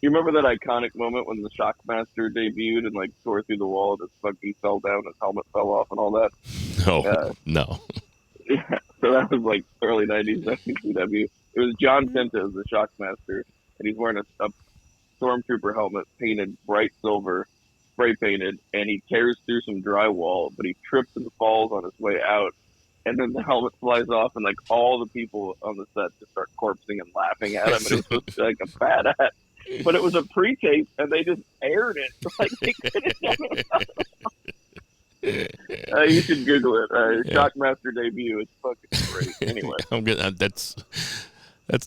You remember that iconic moment when the Shockmaster debuted and like tore through the wall and his fucking fell down, his helmet fell off, and all that? No. Yeah, so that was like early '90s WCW. It was John Tenta as the Shockmaster, and he's wearing a stormtrooper helmet painted bright silver, spray painted, and he tears through some drywall, but he trips and falls on his way out, and then the helmet flies off, and like all the people on the set just start corpsing and laughing at him, and it was supposed to be like a badass. But it was a pre-tape, and they just aired it. Like they couldn't get it. You should Google it. Shockmaster debut. It's fucking great. Anyway, I'm good. That's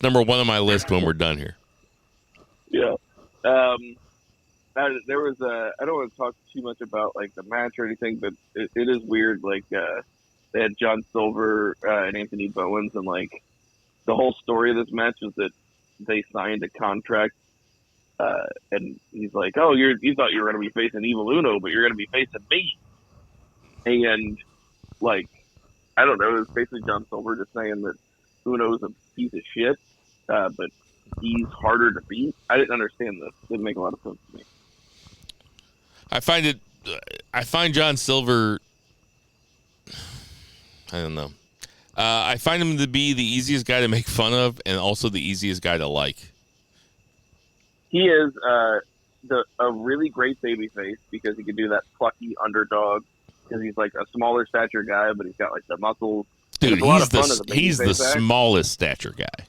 number one on my list when we're done here. Yeah. There was I don't want to talk too much about like the match or anything, but it is weird. Like they had John Silver and Anthony Bowens, and like the whole story of this match was that they signed a contract. And he's like, "Oh, you thought you were going to be facing Evil Uno, but you're going to be facing me." And like, I don't know. It was basically John Silver just saying that Uno's a piece of shit, but he's harder to beat. I didn't understand this. It didn't make a lot of sense to me. I find John Silver. I don't know. I find him to be the easiest guy to make fun of, and also the easiest guy to like. He is a really great babyface because he can do that plucky underdog because he's like a smaller stature guy, but he's got like the muscles. Dude, he's the smallest stature guy.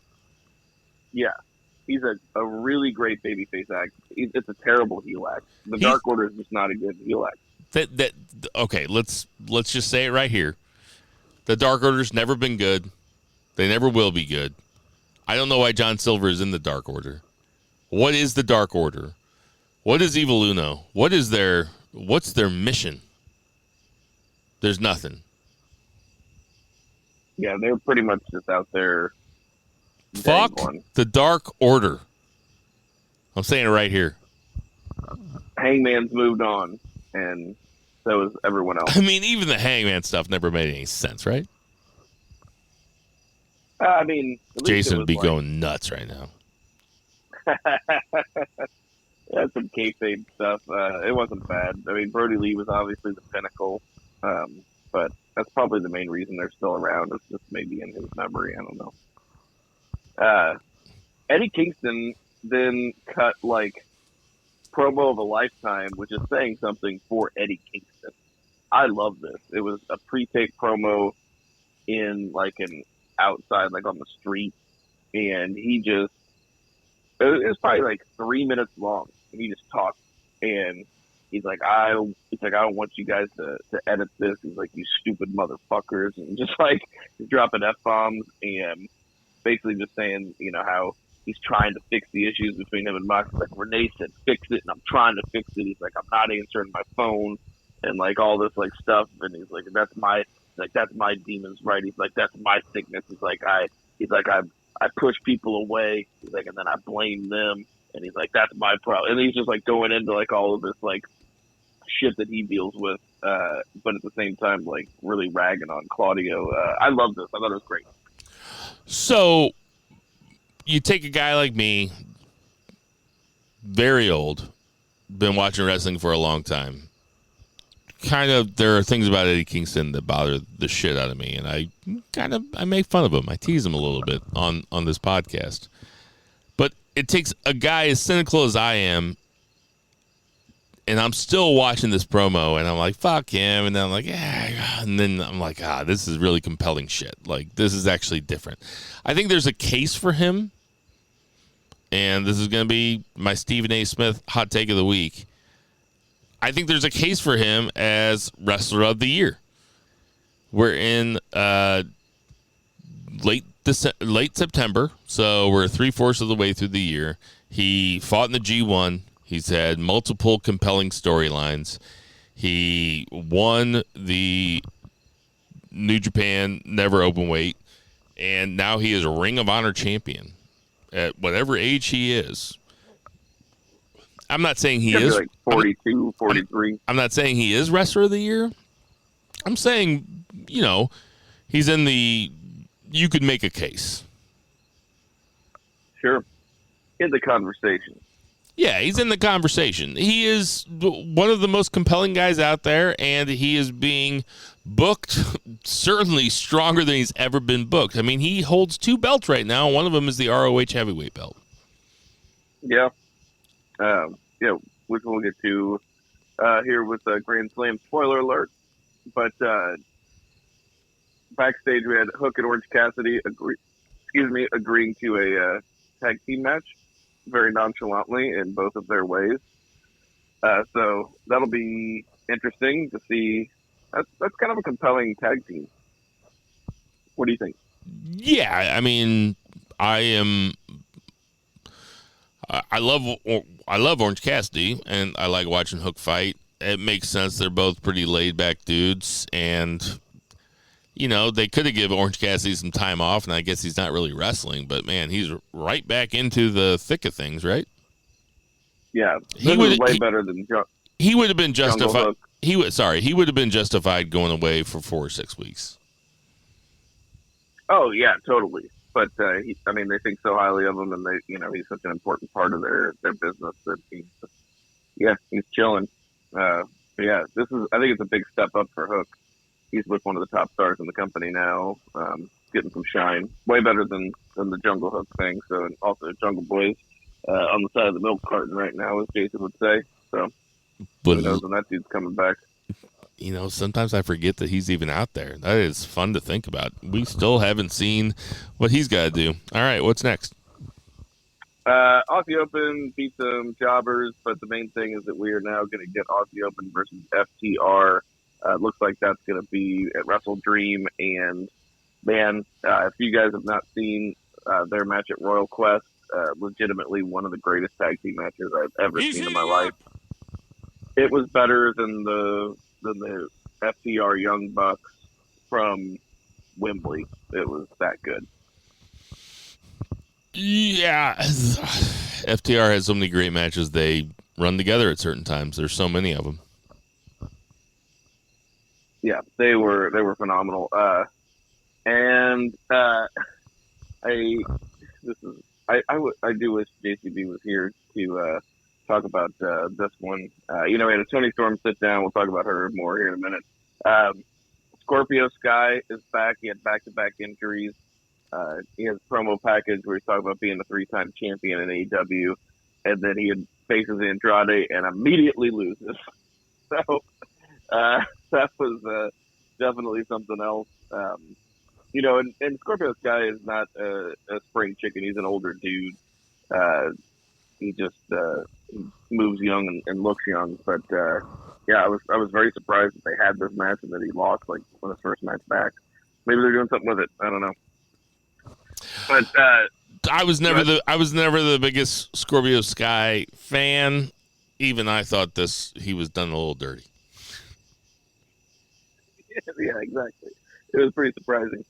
Yeah, he's a really great babyface act. It's a terrible heel act. The Dark Order is just not a good heel act. Okay, let's just say it right here. The Dark Order's never been good. They never will be good. I don't know why John Silver is in the Dark Order. What is the Dark Order? What is Evil Uno? What's their mission? There's nothing. Yeah, they're pretty much just out there. Fuck the Dark Order. I'm saying it right here. Hangman's moved on, and so is everyone else. I mean, even the Hangman stuff never made any sense, right? I mean, Jason would be going nuts right now. That's some kayfabe stuff. It wasn't bad. I mean, Brody Lee was obviously the pinnacle, but that's probably the main reason they're still around. It's just maybe in his memory. I don't know. Eddie Kingston then cut like promo of a lifetime, which is saying something for Eddie Kingston. I love this. It was a pre-tape promo in like an outside, like on the street, and he just. It was probably like 3 minutes long. And he just talked, and he's like, I don't want you guys to edit this. He's like, you stupid motherfuckers, and just like he's dropping F-bombs and basically just saying, you know, how he's trying to fix the issues between him and Mox. Like Renee said, fix it, and I'm trying to fix it. He's like, I'm not answering my phone, and like all this like stuff. And he's like, that's my demons, right? He's like, that's my sickness. I push people away. He's like, and then I blame them. And he's like, that's my problem. And he's just like going into like all of this like shit that he deals with, but at the same time, like really ragging on Claudio. I love this. I thought it was great. So you take a guy like me, very old, been watching wrestling for a long time. There are things about Eddie Kingston that bother the shit out of me, and I make fun of him. I tease him a little bit on this podcast. But it takes a guy as cynical as I am, and I'm still watching this promo, and I'm like, fuck him, and then I'm like, yeah, and then I'm like, this is really compelling shit. Like, this is actually different. I think there's a case for him, and this is going to be my Stephen A. Smith hot take of the week. I think there's a case for him as Wrestler of the Year. We're in late September, so we're 3/4 of the way through the year. He fought in the G1. He's had multiple compelling storylines. He won the New Japan Never Openweight, and now he is a Ring of Honor champion at whatever age he is. I'm not saying he is like 42, 43. I'm not saying he is Wrestler of the Year. I'm saying, you know, he's in the. You could make a case. Sure, in the conversation. Yeah, he's in the conversation. He is one of the most compelling guys out there, and he is being booked certainly stronger than he's ever been booked. I mean, he holds 2 belts right now. One of them is the ROH heavyweight belt. Yeah. Which we'll get to here with Grand Slam. Spoiler alert. But backstage, we had Hook and Orange Cassidy agreeing to a tag team match very nonchalantly in both of their ways. So that'll be interesting to see. That's kind of a compelling tag team. What do you think? Yeah, I mean, I love Orange Cassidy, and I like watching Hook fight. It makes sense. They're both pretty laid back dudes, and you know, they could have given Orange Cassidy some time off, and I guess he's not really wrestling, but man, he's right back into the thick of things, right? Yeah, he was way better than he would have been justified. Hook. He would have been justified going away for 4 or 6 weeks. Oh yeah, totally. But they think so highly of him, and he's such an important part of their business that he's chilling. I think it's a big step up for Hook. He's with one of the top stars in the company now, getting some shine. Way better than the Jungle Hook thing. So, and also Jungle Boys on the side of the milk carton right now, as Jason would say. So, who knows when that dude's coming back. You know, sometimes I forget that he's even out there. That is fun to think about. We still haven't seen what he's got to do. All right, what's next? Aussie Open beat some jobbers, but the main thing is that we are now going to get Aussie Open versus FTR. Looks like that's going to be at Wrestle Dream. And, man, if you guys have not seen their match at Royal Quest, legitimately one of the greatest tag team matches I've ever seen in my life. It was better than the FTR Young Bucks from Wembley. It was that good. Yeah. FTR has so many great matches. They run together at certain times. There's so many of them. Yeah, they were phenomenal. I do wish JCB was here to talk about this one. We had a Toni Storm sit down. We'll talk about her more here in a minute. Scorpio Sky is back. He had back-to-back injuries. He has a promo package where he's talking about being a 3-time champion in AEW, and then he faces Andrade and immediately loses. So that was definitely something else. And Scorpio Sky is not a spring chicken. He's an older dude. He just moves young and looks young. But I was very surprised that they had this match and that he lost like on his first match back. Maybe they're doing something with it. I don't know. But I was never the biggest Scorpio Sky fan. Even I thought he was done a little dirty. Yeah, exactly. It was pretty surprising.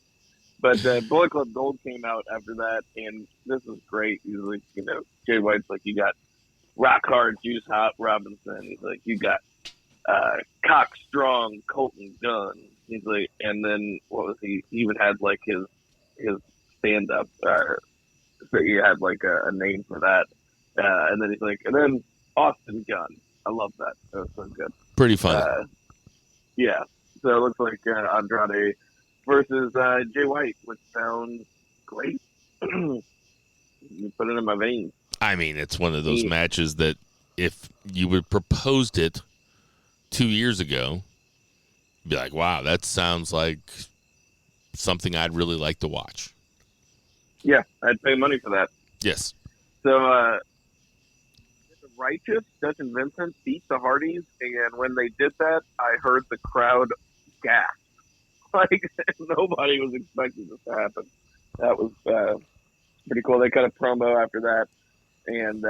But Bullet Club Gold came out after that, and this was great. He's like, Jay White's like, you got Rock Hard Juice Hot Robinson. He's like, you got Cock Strong Colton Gunn. He's like, and then what was he? He even had like his stand up. So he had like a name for that. And then he's like, and then Austin Gunn. I love that. That was so good. Pretty fun. Yeah. So it looks like Andrade versus Jay White, which sounds great. You put it in my veins. I mean, it's one of those matches that if you would proposed it 2 years ago, you'd be like, wow, that sounds like something I'd really like to watch. Yeah, I'd pay money for that. Yes. So, the Righteous, Dutch and Vincent beat the Hardys, and when they did that, I heard the crowd gasp. Like, nobody was expecting this to happen. That was pretty cool. They cut a promo after that, and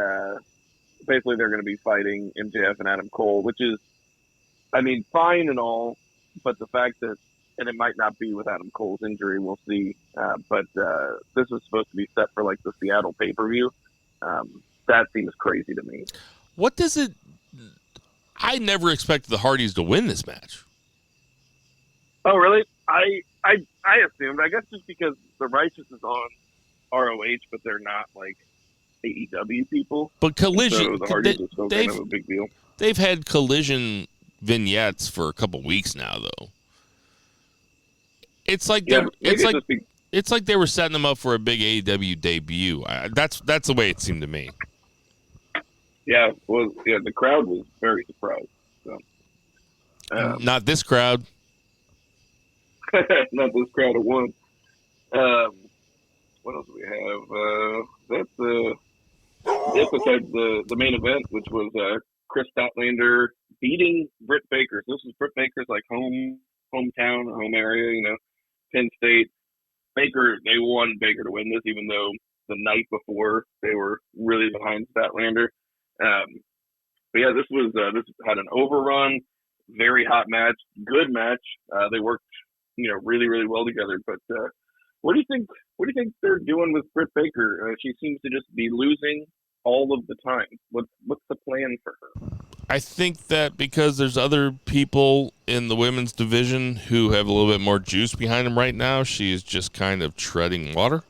basically they're going to be fighting MJF and Adam Cole, which is, I mean, fine and all, but the fact that, and it might not be with Adam Cole's injury, we'll see, but this was supposed to be set for, like, the Seattle pay-per-view. That seems crazy to me. What does it... I never expected the Hardys to win this match. Oh, really? I assumed. I guess just because the Righteous is on ROH, but they're not like AEW people. But Collision, So the Hardys are still kind of a big deal. They've had Collision vignettes for a couple weeks now, though. It's like it's like they were setting them up for a big AEW debut. That's the way it seemed to me. Yeah, well, yeah, the crowd was very surprised. So, not this crowd. not this crowd at once. What else do we have? That's besides the main event, which was Chris Statlander beating Britt Baker. So this is Britt Baker's like hometown, home area, you know, Penn State. Baker, they wanted Baker to win this, even though the night before they were really behind Statlander. But yeah, this had an overrun, very hot match, good match. They worked, you know, really, really well together. But what do you think? What do you think they're doing with Britt Baker? She seems to just be losing all of the time. What's the plan for her? I think that because there's other people in the women's division who have a little bit more juice behind them right now, she is just kind of treading water.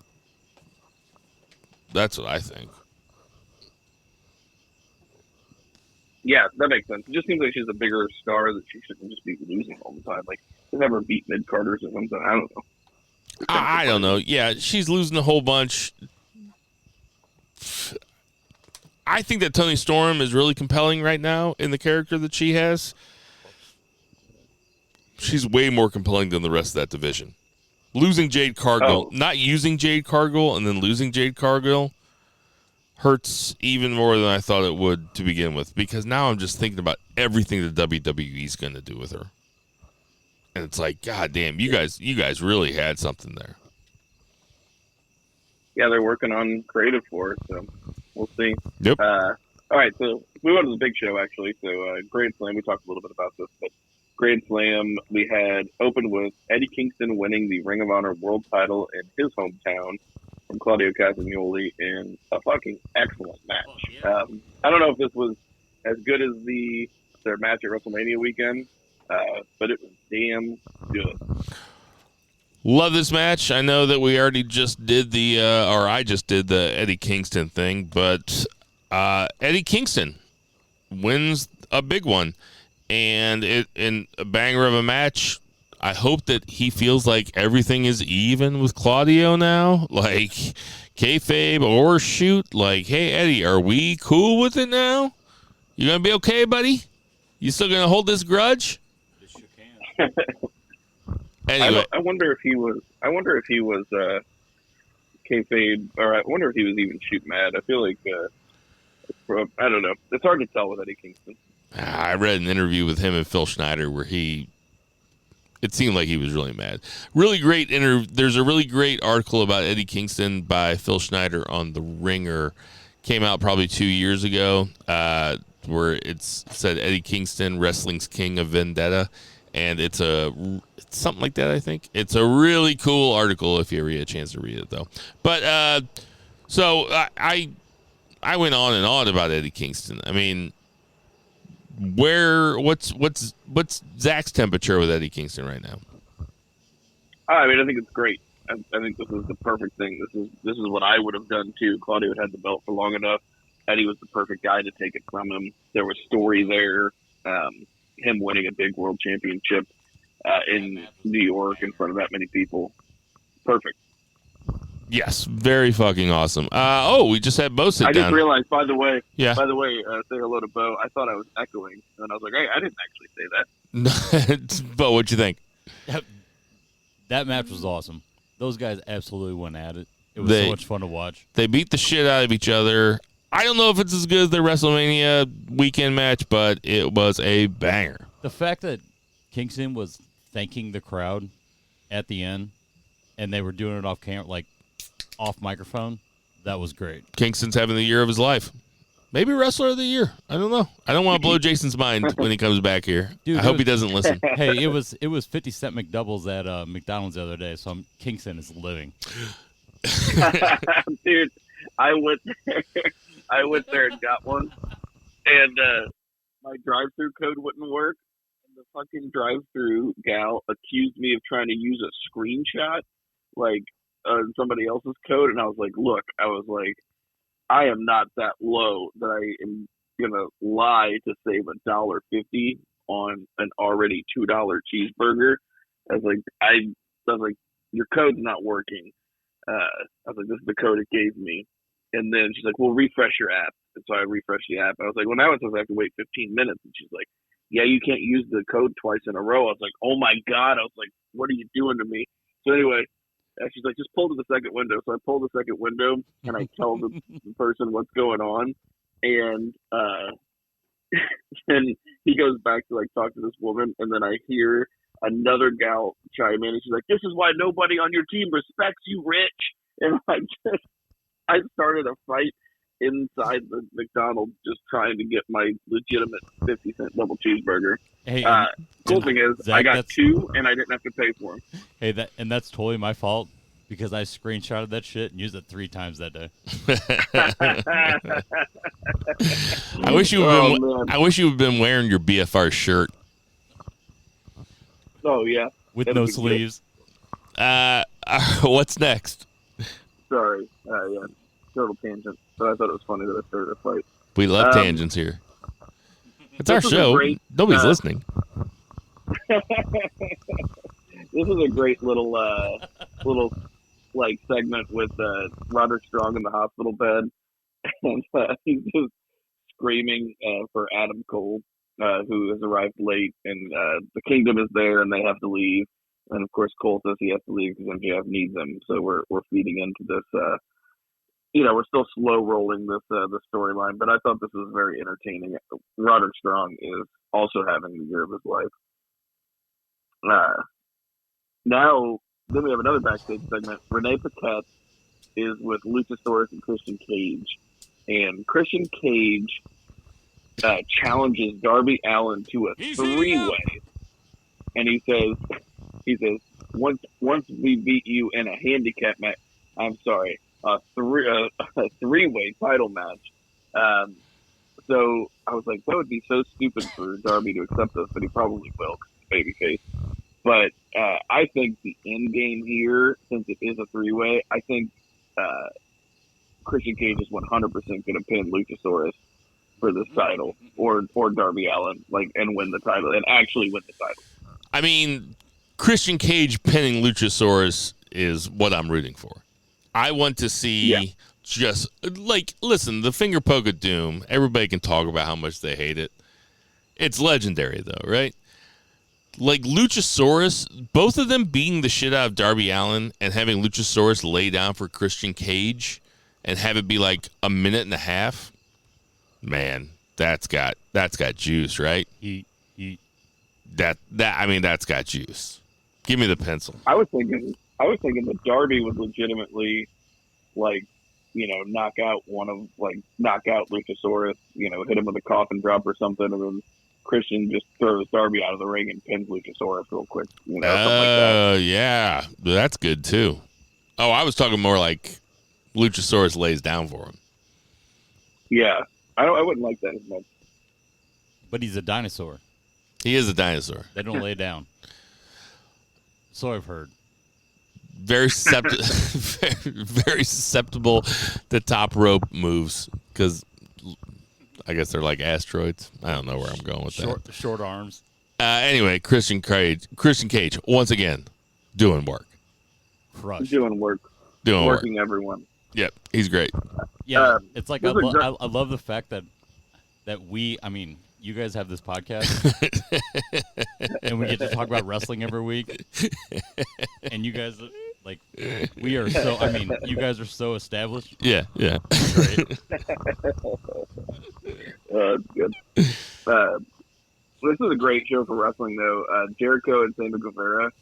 That's what I think. Yeah, that makes sense. It just seems like she's a bigger star that she shouldn't just be losing all the time. Like, she's never beat mid-carders or something. I don't know. I don't know. Yeah, she's losing a whole bunch. I think that Toni Storm is really compelling right now in the character that she has. She's way more compelling than the rest of that division. Losing Jade Cargill, not using Jade Cargill and then losing Jade Cargill hurts even more than I thought it would to begin with, because now I'm just thinking about everything the WWE is going to do with her. And it's like, God damn, you guys really had something there. Yeah, they're working on creative for it, so we'll see. Yep. All right, so we went to the big show, actually. So Grand Slam, we talked a little bit about this, but Grand Slam, we had opened with Eddie Kingston winning the Ring of Honor World title in his hometown from Claudio Castagnoli in a fucking excellent match. I don't know if this was as good as their match at WrestleMania weekend, but it was damn good. Love this match. I know that we already just did I just did the Eddie Kingston thing, but Eddie Kingston wins a big one, and in a banger of a match. I hope that he feels like everything is even with Claudio now, like kayfabe or shoot. Like, hey Eddie, are we cool with it now? You gonna be okay, buddy? You still gonna hold this grudge? Yes, you can. Anyway, I wonder if he was kayfabe, or I wonder if he was even shoot mad. I feel like I don't know. It's hard to tell with Eddie Kingston. I read an interview with him and Phil Schneider where it seemed like he was really mad. Really great There's a really great article about Eddie Kingston by Phil Schneider on The Ringer. Came out probably 2 years ago, where it said Eddie Kingston, Wrestling's King of Vendetta. And it's something like that, I think. It's a really cool article if you ever get a chance to read it, though. But so I went on and on about Eddie Kingston. I mean, what's Zach's temperature with Eddie Kingston right now? I mean, I think it's great. I think this is the perfect thing. This is what I would have done too. Claudio had the belt for long enough. Eddie was the perfect guy to take it from him. There was story there. Him winning a big world championship in New York in front of that many people. Perfect. Yes, very fucking awesome. We just had Bo sit down. I just realized, by the way, say hello to Bo. I thought I was echoing, and I was like, hey, I didn't actually say that. Bo, what'd you think? That match was awesome. Those guys absolutely went at it. It was so much fun to watch. They beat the shit out of each other. I don't know if it's as good as their WrestleMania weekend match, but it was a banger. The fact that Kingston was thanking the crowd at the end, and they were doing it off camera, like off microphone, that was great. Kingston's having the year of his life. Maybe Wrestler of the Year. I don't know. I don't want to blow Jason's mind when he comes back here. Dude, I hope he doesn't listen. Hey, it was 50-cent McDoubles at McDonald's the other day, so Kingston is living. Dude, I went there and got one, and my drive-through code wouldn't work. And the fucking drive-through gal accused me of trying to use a screenshot, like somebody else's code, and I was like, look, I am not that low that I am gonna lie to save $1.50 on an already $2 cheeseburger. I was like, your code's not working. I was like, this is the code it gave me. And then she's like, well, refresh your app. And so I refreshed the app. I was like, well, now it says I have to wait 15 minutes. And she's like, yeah, you can't use the code twice in a row. I was like, oh my God. I was like, what are you doing to me? So anyway, she's like, just pull to the second window. So I pull the second window and I tell the person what's going on. And then he goes back to like talk to this woman. And then I hear another gal chime in and she's like, this is why nobody on your team respects you, Rich. And I started a fight inside the McDonald's just trying to get my legitimate 50-cent double cheeseburger. Hey, cool thing is, Zach, I got two and I didn't have to pay for them. Hey, that's totally my fault because I screenshotted that shit and used it 3 times that day. I wish you had been wearing your BFR shirt. Oh yeah, with no sleeves. What's next? Sorry, yeah, total tangent. But I thought it was funny that I started a fight. We love tangents here. It's our show. Nobody's listening. This is a great little like segment with Roderick Strong in the hospital bed, and he's just screaming for Adam Cole, who has arrived late, and the Kingdom is there, and they have to leave. And of course, Cole says he has to leave because MJF needs him. So we're feeding into this. We're still slow rolling this storyline, but I thought this was very entertaining. Roderick Strong is also having the year of his life. Now, then we have another backstage segment. Renee Paquette is with Luchasaurus and Christian Cage, and Christian Cage challenges Darby Allin to a 3-way, and he says, once we beat you in a handicap match, I'm sorry, a 3-way title match. So I was like, that would be so stupid for Darby to accept this, but he probably will because he's babyface. But I think the end game here, since it is a 3-way, I think Christian Cage is 100% going to pin Luchasaurus for this title, or Darby Allin, and win the title, and actually win the title. I mean, Christian Cage pinning Luchasaurus is what I'm rooting for. I want to see just, listen, the finger poke of doom, everybody can talk about how much they hate it. It's legendary, though, right? Like, Luchasaurus, both of them beating the shit out of Darby Allin and having Luchasaurus lay down for Christian Cage and have it be like a minute and a half, man, that's got juice, right? That's got juice. Give me the pencil. I was thinking that Darby would legitimately, knock out Luchasaurus, hit him with a coffin drop or something, and then Christian just throws Darby out of the ring and pins Luchasaurus real quick. Something like that. Yeah, that's good too. Oh, I was talking more like Luchasaurus lays down for him. Yeah, I wouldn't like that as much. But he's a dinosaur. He is a dinosaur. They don't lay down. So I've heard. Very susceptible to top rope moves because I guess they're like asteroids. I don't know where I'm going with that. Short arms. Anyway, Christian Cage, once again, doing work. Crush. Doing work. Working everyone. Yep, he's great. Yeah, it's like I love the fact that you guys have this podcast, and we get to talk about wrestling every week. And you guys, we are so. You guys are so established. Yeah. Great. That's good. This is a great show for wrestling, though. Jericho and Sammy Guevara.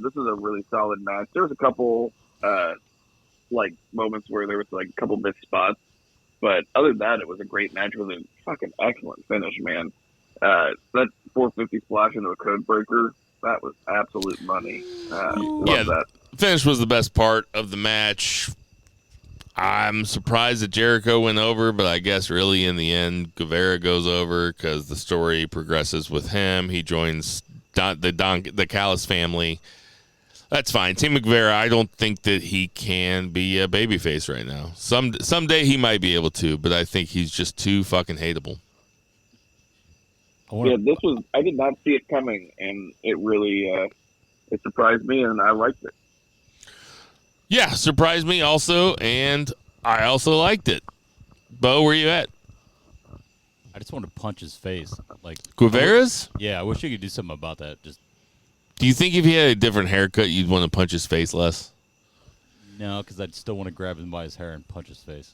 This is a really solid match. There was a couple moments where there was a couple missed spots. But other than that, it was a great match with a fucking excellent finish, man. That 450 splash into a code breaker, that was absolute money. Love that. Finish was the best part of the match. I'm surprised that Jericho went over, but I guess really in the end, Guevara goes over because the story progresses with him. He joins the Callis family. That's fine. Team Guevara, I don't think that he can be a babyface right now. Someday he might be able to, but I think he's just too fucking hateable. Yeah, I did not see it coming, and it really it surprised me, and I liked it. Yeah, surprised me also, and I also liked it. Bo, where you at? I just want to punch his face. Like Guevara's? Yeah, I wish you could do something about that. Just Do you think if he had a different haircut, you'd want to punch his face less? no, because I'd still want to grab him by his hair and punch his face.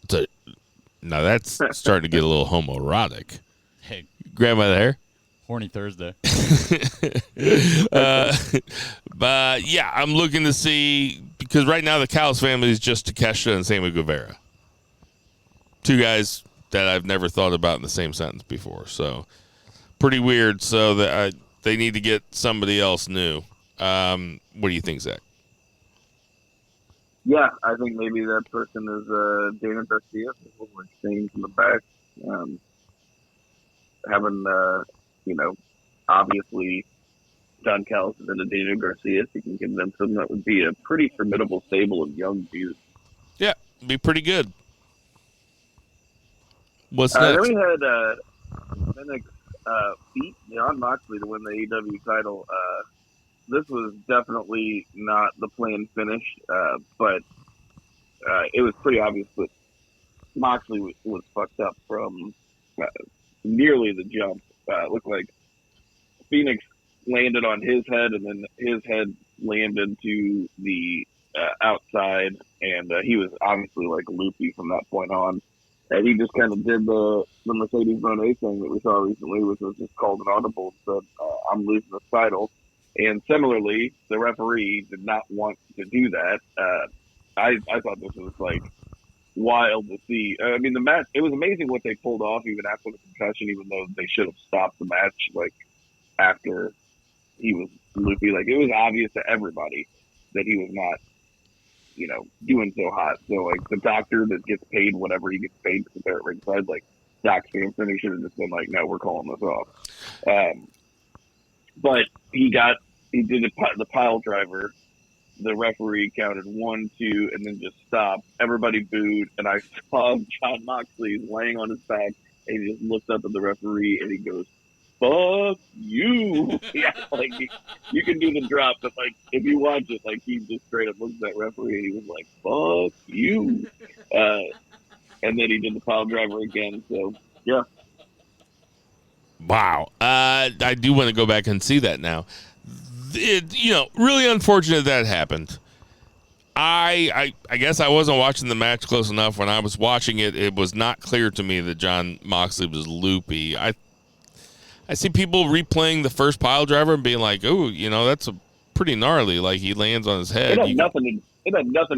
Now that's starting to get a little homoerotic. Hey, Grab by the hair? horny Thursday. But yeah, I'm looking to see, because right now the Callis family is just Takeshita and Sammy Guevara. Two guys that I've never thought about in the same sentence before. So pretty weird. So that they need to get somebody else new. What do you think, Zach? Yeah, I think maybe that person is Dana Garcia. What we're seeing from the back. Having, obviously Don Callis is into Dana Garcia. If you can give them something, that would be a pretty formidable stable of young dudes. Yeah, be pretty good. What's next? Then we had Phoenix beat Jon Moxley to win the AEW title. This was definitely not the planned finish, but it was pretty obvious that Moxley was fucked up from nearly the jump. It looked like Phoenix landed on his head, and then his head landed to the outside, and he was obviously like loopy from that point on. And he just kind of did the Mercedes Moné thing that we saw recently, which was just called an audible and said, I'm losing this title. And similarly, the referee did not want to do that. I thought this was like wild to see. I mean, the match, it was amazing what they pulled off even after the concussion, even though they should have stopped the match like after he was loopy. Like, it was obvious to everybody that he was not, doing so hot. So, like, the doctor that gets paid whatever he gets paid to compare at ringside, like, Doc Sampson, he should have just been like, no, we're calling this off. But he did the pile driver. The referee counted 1, 2, and then just stopped. Everybody booed, and I saw Jon Moxley laying on his back, and he just looked up at the referee, and he goes, fuck you. Yeah, like, you can do the drop, but, like, if you watch it, like, he just straight up looked at that referee, and he was like, fuck you. And then he did the pile driver again, so, yeah. Wow. I do want to go back and see that now. Really unfortunate that happened. I guess I wasn't watching the match close enough. When I was watching it, it was not clear to me that Jon Moxley was loopy. I see people replaying the first pile driver and being like, "Oh, that's a pretty gnarly." Like, he lands on his head. It had nothing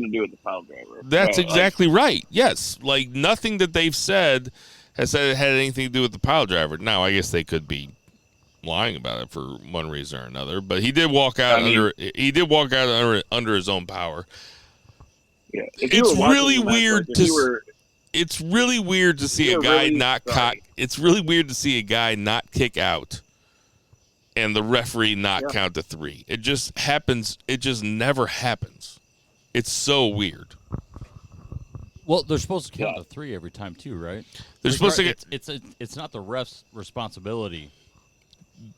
to do with the pile driver. That's exactly right. Yes, like, nothing that they've said has said it had anything to do with the pile driver. Now, I guess they could be lying about it for one reason or another, but he did walk out under his own power. Yeah, it's really weird it's really weird to see a guy it's really weird to see a guy not kick out and the referee not count to 3. It just happens. It just never happens. It's so weird. Well, they're supposed to count to 3 every time too, right? They're supposed to get. It's not the ref's responsibility.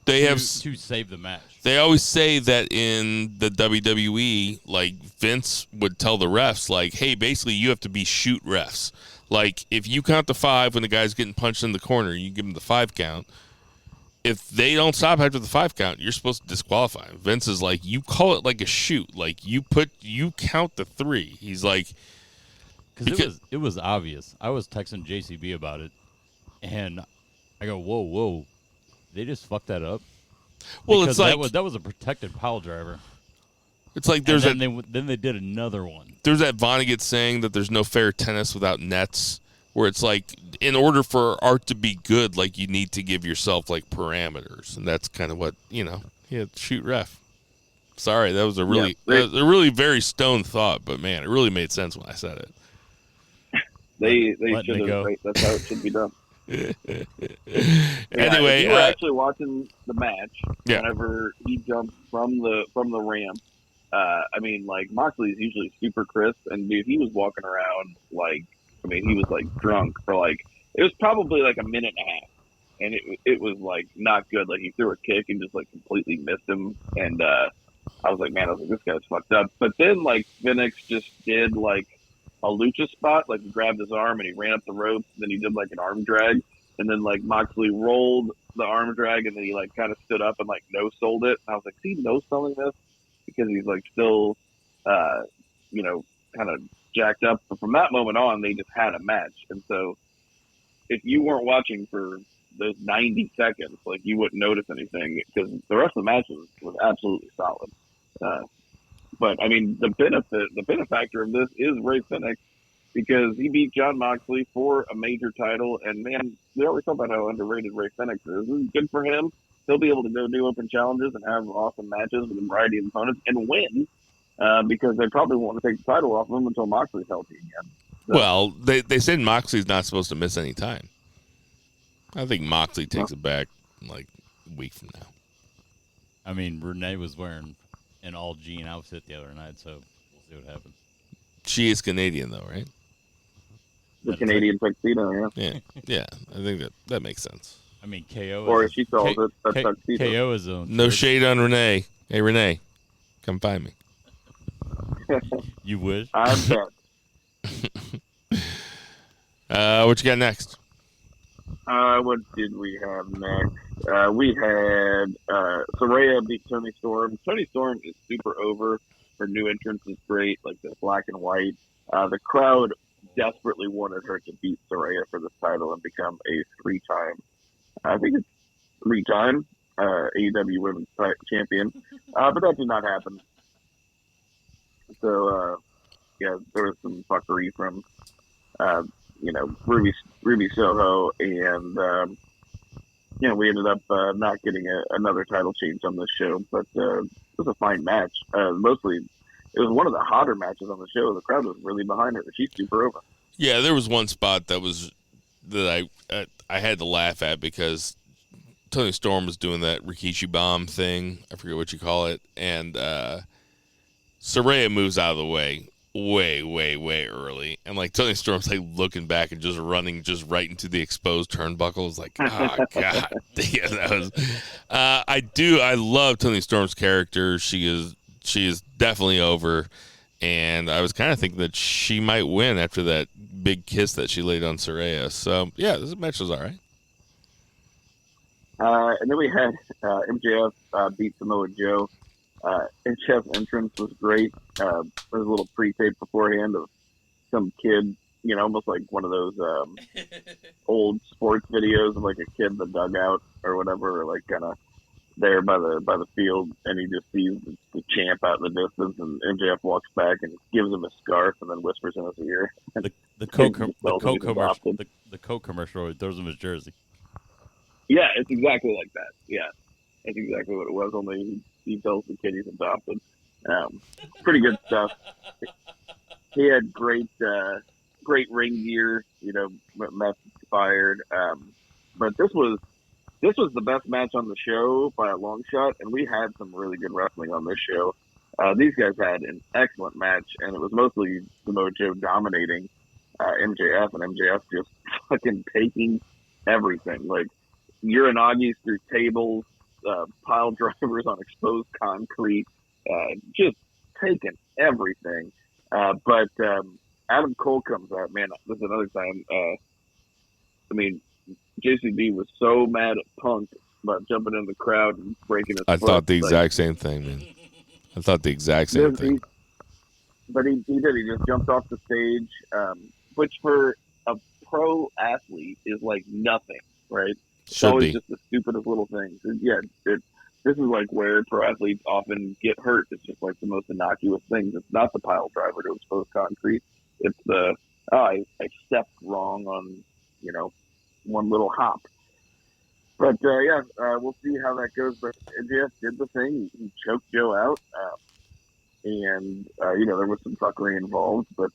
They have to save the match. They always say that in the WWE, like, Vince would tell the refs, like, hey, basically you have to be shoot refs. Like, if you count to 5 when the guy's getting punched in the corner, you give him the 5 count. If they don't stop after the 5 count, you're supposed to disqualify him. Vince is like, you call it like a shoot. Like, you count to 3. He's like, because it was obvious. I was texting JCB about it, and I go, whoa. They just fucked that up. Well, because it's like that was a protected pile driver. It's like there's then they did another one. There's that Vonnegut saying that there's no fair tennis without nets, where it's like, in order for art to be good, like, you need to give yourself like parameters, and that's kind of what shoot ref. Sorry, that was a really very stone thought, but man, it really made sense when I said it. They should have. That's how it should be done. Anyway, if you were actually watching the match, whenever he jumped from the ramp, I mean, like, Moxley's usually super crisp, and dude, he was walking around like, I mean, he was like drunk for like, it was probably like a minute and a half, and it was like not good. Like, he threw a kick and just like completely missed him, and I was like, this guy's fucked up. But then like Phoenix just did like a lucha spot, like he grabbed his arm and he ran up the ropes, and then he did like an arm drag, and then like Moxley rolled the arm drag, and then he like kind of stood up and like no-sold it. And I was like, is he no-selling this? Because he's like still, kind of jacked up. But from that moment on, they just had a match. And so if you weren't watching for those 90 seconds, like, you wouldn't notice anything, because the rest of the match was absolutely solid. But I mean, the benefactor of this is Ray Phoenix, because he beat Jon Moxley for a major title. And man, we always talk about how underrated Ray Phoenix is. This is good for him. He'll be able to go do open challenges and have awesome matches with a variety of opponents and win, because they probably won't want to take the title off of him until Moxley's healthy again. So, well, they said Moxley's not supposed to miss any time. I think Moxley takes it back like a week from now. I mean, Renee was wearing an all-jean outfit the other night, so we'll see what happens. She is Canadian, though, right? The Canadian tuxedo, yeah. Yeah, I think that makes sense. I mean, KO. Or she calls it a tuxedo. KO is a no shade on Renee. Hey, Renee, come find me. You wish. I bet. What you got next? What did we have next? We had Saraya beat Toni Storm. Toni Storm is super over. Her new entrance is great, like the black and white. The crowd desperately wanted her to beat Saraya for this title and become a three-time AEW Women's Champion. But that did not happen. So, there was some fuckery from, Ruby Soho, and, we ended up not getting another title change on this show, but it was a fine match. Mostly, it was one of the hotter matches on the show. The crowd was really behind her. She's super over. Yeah, there was one spot that I had to laugh at, because Toni Storm was doing that Rikishi bomb thing. I forget what you call it. And Saraya moves out of the way way early. And like Toni Storm's like looking back and just running just right into the exposed turnbuckles. Like, oh, God. Yeah, that was. I love Toni Storm's character. She is definitely over. And I was kind of thinking that she might win after that big kiss that she laid on Saraya. So, yeah, this match was all right. And then we had MJF beat Samoa Joe. MJF's entrance was great. There was a little pre-tape beforehand of some kid, almost like one of those old sports videos of like a kid in the dugout or whatever, or like kind of there by the field, and he just sees the champ out in the distance, and MJF walks back and gives him a scarf and then whispers in his ear. The Coke commercial, he throws him his jersey. Yeah, it's exactly like that. Yeah, that's exactly what it was. Only he tells the kid he's adopted. Pretty good stuff. He had great ring gear. Meth inspired. But this was the best match on the show by a long shot, and we had some really good wrestling on this show. These guys had an excellent match, and it was mostly Samoa Joe dominating MJF, and MJF just fucking taking everything. Like, Uranagi's through tables, pile drivers on exposed concrete, just taking everything. But Adam Cole comes out. Man, this is another time. JCB was so mad at Punk about jumping in the crowd and breaking his foot. I thought the exact same thing, man. I thought the exact same thing. But he did. He just jumped off the stage, which for a pro athlete is like nothing, right? It's always just the stupidest little things. This is like where pro athletes often get hurt. It's just like the most innocuous things. It's not the pile driver to exposed concrete. It's the, I stepped wrong on, one little hop. But, we'll see how that goes. But MJF did the thing. He choked Joe out. And there was some fuckery involved, but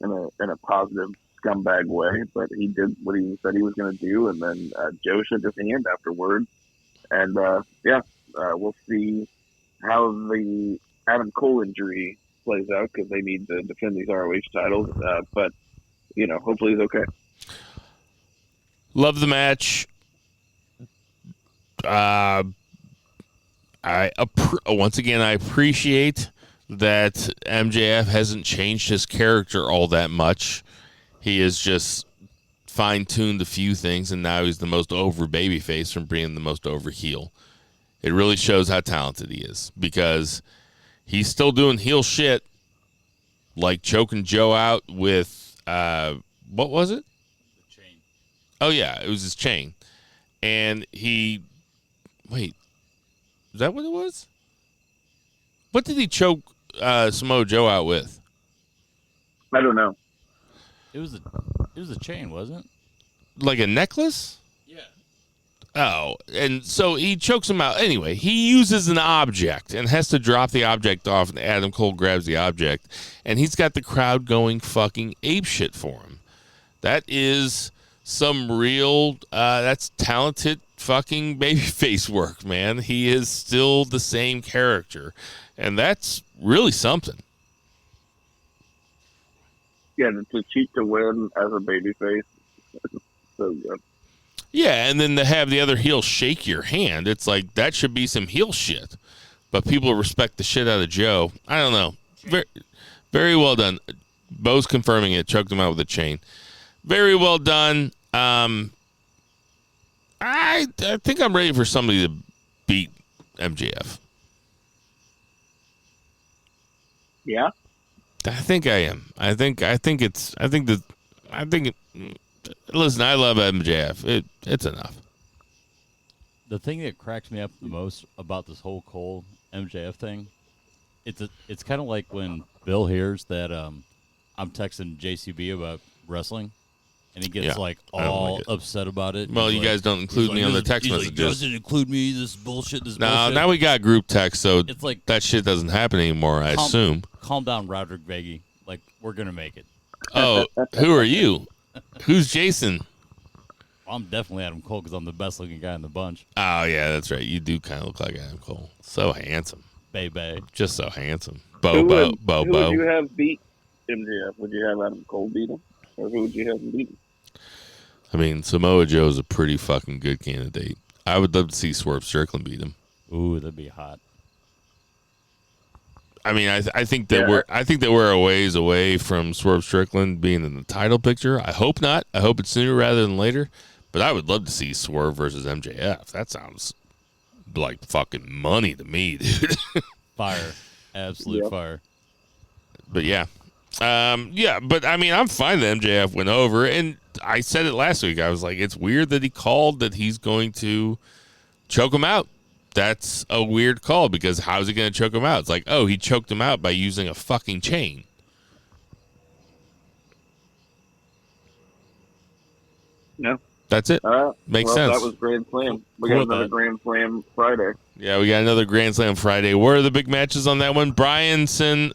in a positive scumbag way. But he did what he said he was going to do, and then Joe shook his hand afterwards. And we'll see how the Adam Cole injury plays out because they need to defend these ROH titles. But, hopefully he's okay. Love the match. Once again, I appreciate that MJF hasn't changed his character all that much. He has just fine-tuned a few things, and now he's the most over babyface from being the most over heel. It really shows how talented he is, because he's still doing heel shit, like choking Joe out with, what was it? The chain. Oh, yeah, it was his chain. And wait, is that what it was? What did he choke Samoa Joe out with? I don't know. It was a chain, wasn't it? Like a necklace? Yeah. Oh, and so he chokes him out. Anyway, he uses an object and has to drop the object off, and Adam Cole grabs the object, and he's got the crowd going fucking apeshit for him. That is some real, that's talented fucking babyface work, man. He is still the same character, and that's really something. Yeah, to cheat to win as a babyface, so good. Yeah, and then to have the other heel shake your hand, it's like that should be some heel shit. But people respect the shit out of Joe. I don't know. Very, very well done. Bo's confirming it. Choked him out with a chain. Very well done. I think I'm ready for somebody to beat MJF. Yeah. I think I am. Listen, I love MJF. It's enough. The thing that cracks me up the most about this whole Cole MJF thing, it's kind of like when Bill hears that I'm texting JCB about wrestling, and he gets all upset about it. Well, you guys don't include me on the text messages. Doesn't include me. This bullshit. No, now we got group text, so it's like that shit doesn't happen anymore. I assume. Calm down, Roderick Veggie. Like, we're gonna make it. Oh, who are you? Who's Jason? I'm definitely Adam Cole because I'm the best looking guy in the bunch. Oh, yeah, that's right. You do kind of look like Adam Cole. So handsome. Baby. Just so handsome. Who would you have beat MJF? Would you have Adam Cole beat him? Or who would you have him beat him? I mean, Samoa Joe is a pretty fucking good candidate. I would love to see Swerve Strickland beat him. Ooh, that'd be hot. I mean, I think that we're a ways away from Swerve Strickland being in the title picture. I hope not. I hope it's sooner rather than later. But I would love to see Swerve versus MJF. That sounds like fucking money to me, dude. Fire. Absolute fire. But yeah. But I mean, I'm fine that MJF went over. And I said it last week. I was like, it's weird that he called that he's going to choke him out. That's a weird call because how's he going to choke him out? It's like, oh, he choked him out by using a fucking chain. No. That's it. Makes sense. That was Grand Slam. We got another Grand Slam Friday. Yeah, we got another Grand Slam Friday. What are the big matches on that one? Danielson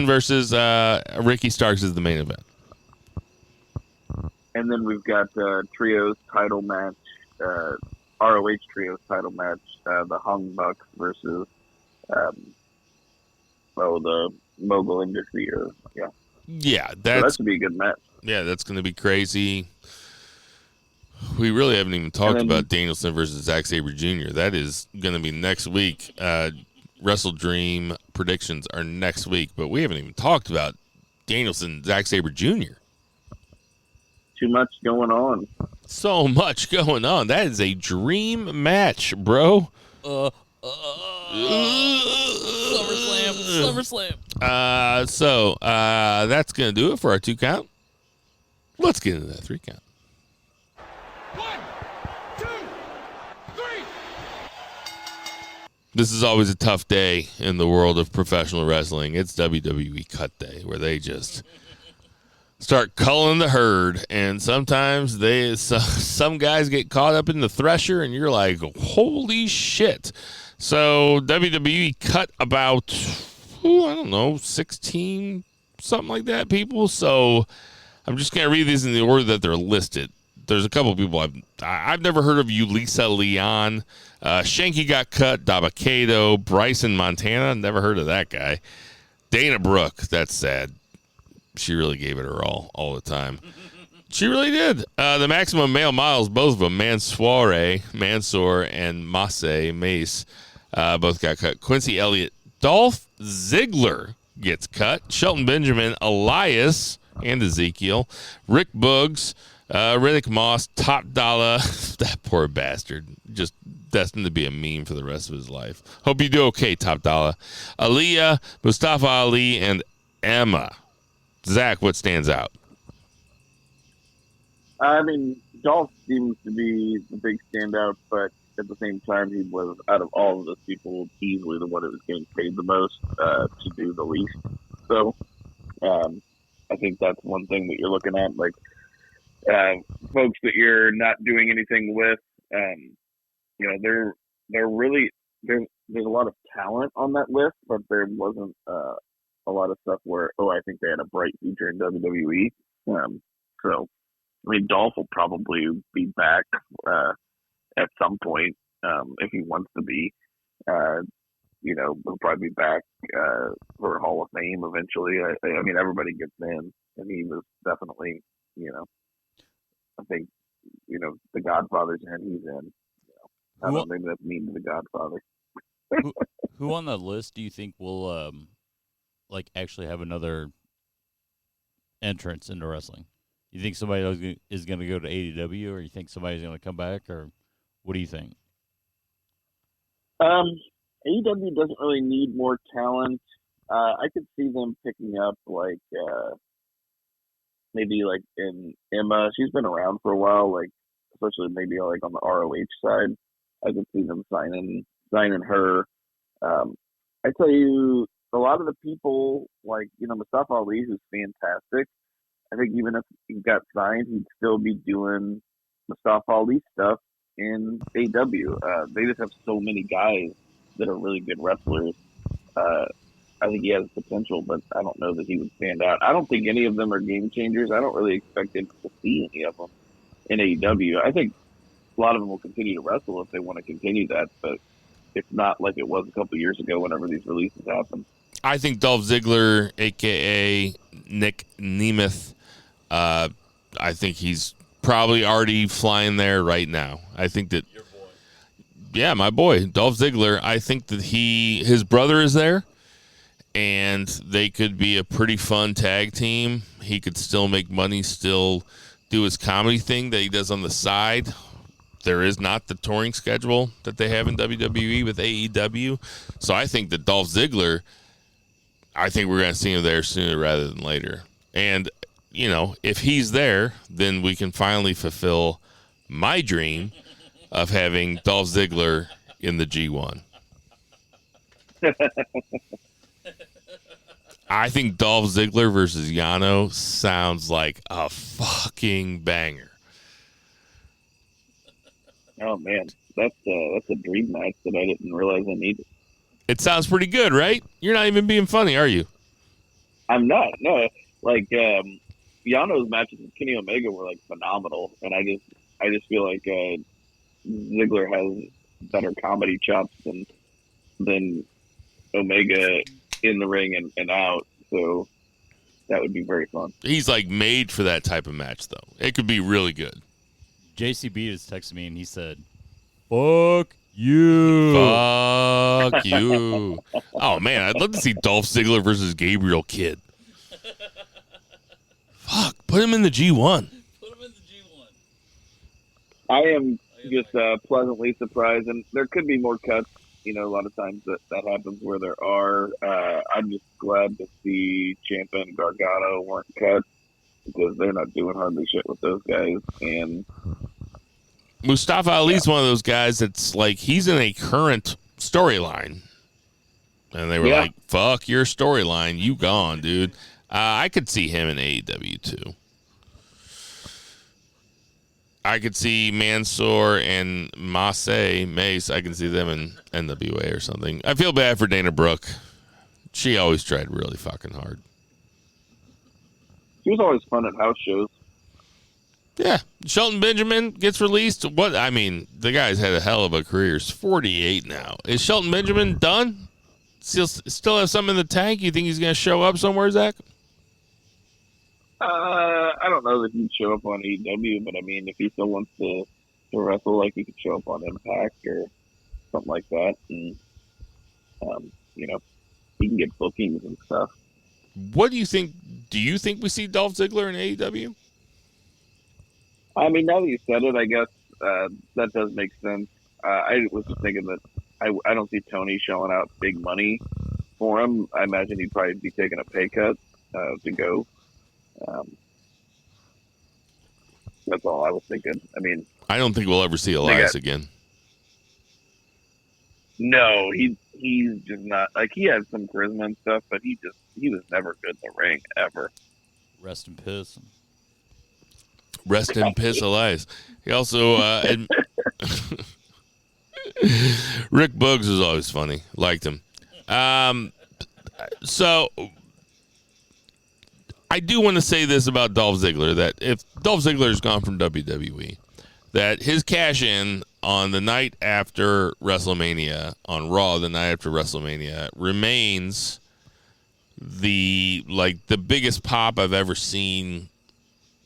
versus Ricky Starks is the main event. And then we've got trios title match, ROH trios title match, the Hung Bucks versus the Mogul Industry. Yeah, so that should be a good match. Yeah, that's going to be crazy. We really haven't even talked about Danielson versus Zack Sabre Jr. That is going to be next week. Wrestle Dream predictions are next week, but we haven't even talked about Danielson, Zack Sabre Jr. Too much going on. So much going on. That is a dream match, bro. SummerSlam. So that's going to do it for our 2 count. Let's get into that 3 count. 1, 2, 3. This is always a tough day in the world of professional wrestling. It's WWE Cut Day, where they just start culling the herd, and sometimes some guys get caught up in the thresher, and you're like, holy shit. So WWE cut about, 16, something like that, people. So I'm just going to read these in the order that they're listed. there's a couple people I've never heard of. Ulisa Leon, Shanky got cut. Dabakato, Bryson Montana, never heard of that guy. Dana Brooke, that's sad. She really gave it her all the time. She really did. The Maximum Male Models, both of them, Mansoor and Mace, both got cut. Quincy Elliott, Dolph Ziggler gets cut. Shelton Benjamin, Elias, and Ezekiel. Rick Boogs, Riddick Moss, Top Dollar. That poor bastard. Just destined to be a meme for the rest of his life. Hope you do okay, Top Dollar. Aaliyah, Mustafa Ali, and Emma. Zach, what stands out? I mean, Dolph seems to be the big standout, but at the same time, he was, out of all of those people, easily the one that was getting paid the most to do the least. So I think that's one thing that you're looking at. Like, folks that you're not doing anything with, they're really, there's a lot of talent on that list, but there wasn't a lot of stuff where, I think they had a bright future in WWE. So, I mean, Dolph will probably be back at some point if he wants to be. He'll probably be back for Hall of Fame eventually. I mean, everybody gets in, and he was definitely, I think, the Godfather's in, he's in. I don't think that's mean to the Godfather. Who on the list do you think will actually have another entrance into wrestling? You think somebody is going to go to AEW, or you think somebody's going to come back, or what do you think? AEW doesn't really need more talent. I could see them picking up maybe in Emma. She's been around for a while, especially maybe on the ROH side. I could see them signing her. I tell you, a lot of the people Mustafa Ali, who's fantastic. I think even if he got signed, he'd still be doing Mustafa Ali stuff in AEW. They just have so many guys that are really good wrestlers. I think he has potential, but I don't know that he would stand out. I don't think any of them are game changers. I don't really expect him to see any of them in AEW. I think a lot of them will continue to wrestle if they want to continue that, but it's not like it was a couple years ago whenever these releases happened. I think Dolph Ziggler, a.k.a. Nick Nemeth, I think he's probably already flying there right now. I think that, your boy. Yeah, my boy, Dolph Ziggler. I think that his brother is there, and they could be a pretty fun tag team. He could still make money, still do his comedy thing that he does on the side. There is not the touring schedule that they have in WWE with AEW. So I think that Dolph Ziggler, I think we're going to see him there sooner rather than later. And, if he's there, then we can finally fulfill my dream of having Dolph Ziggler in the G1. I think Dolph Ziggler versus Yano sounds like a fucking banger. Oh man, that's a dream match that I didn't realize I needed. It sounds pretty good, right? You're not even being funny, are you? I'm not. No, Yano's matches with Kenny Omega were phenomenal, and I just feel like Ziggler has better comedy chops than Omega in the ring and out. So that would be very fun. He's made for that type of match, though. It could be really good. JCB just texted me and he said, "Fuck you. Fuck you." Oh, man, I'd love to see Dolph Ziggler versus Gabriel Kidd. Fuck, put him in the G1. I am just pleasantly surprised, and there could be more cuts. A lot of times that happens where there are. I'm just glad to see Ciampa and Gargano weren't cut, because they're not doing hardly shit with those guys. And Mustafa Ali's one of those guys that's he's in a current storyline. And they were like, fuck your storyline. You gone, dude. I could see him in AEW, too. I could see Mansoor and Mace. I can see them in NWA or something. I feel bad for Dana Brooke. She always tried really fucking hard. She was always fun at house shows. Yeah, Shelton Benjamin gets released. The guy's had a hell of a career. He's 48 now. Is Shelton Benjamin done? Still have some in the tank? You think he's going to show up somewhere, Zach? I don't know that he'd show up on AEW, but I mean, if he still wants to wrestle, like he could show up on Impact or something like that, and he can get bookings and stuff. What do you think? Do you think we see Dolph Ziggler in AEW? I mean, now that you said it, I guess that does make sense. I was just thinking that I don't see Tony shelling out big money for him. I imagine he'd probably be taking a pay cut to go. That's all I was thinking. I mean, I don't think we'll ever see Elias again. No, he's just not, like, he has some charisma and stuff, but he was never good in the ring ever. Rest in piss. Rest in piss, Elias. He also Rick Boogs was always funny. Liked him. So I do want to say this about Dolph Ziggler, that if Dolph Ziggler's gone from WWE, that his cash in on the night after WrestleMania, on Raw the night after WrestleMania, remains the biggest pop I've ever seen.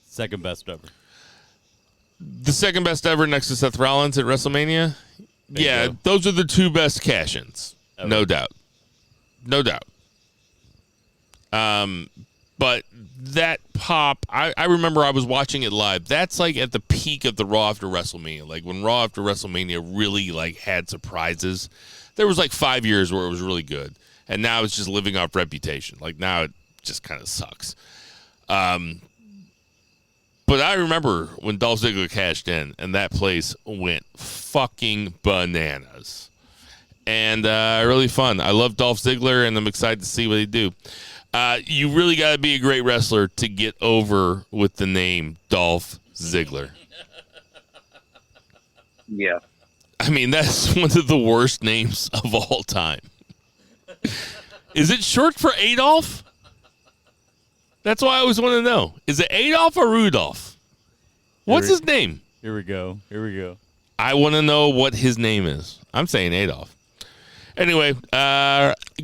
Second best ever. The second best ever next to Seth Rollins at WrestleMania? Yeah, those are the two best cash-ins. Okay. No doubt. No doubt. But that pop, I remember I was watching it live. That's like at the peak of the Raw after WrestleMania. Like when Raw after WrestleMania really had surprises. There was 5 years where it was really good. And now it's just living off reputation. Like now it just kind of sucks. But I remember when Dolph Ziggler cashed in and that place went fucking bananas. And really fun. I love Dolph Ziggler and I'm excited to see what they do. You really got to be a great wrestler to get over with the name Dolph Ziggler. Yeah. I mean, that's one of the worst names of all time. Is it short for Adolf? That's why I always want to know. Is it Adolf or Rudolph? What's his name? Here we go. I want to know what his name is. I'm saying Adolf. Anyway,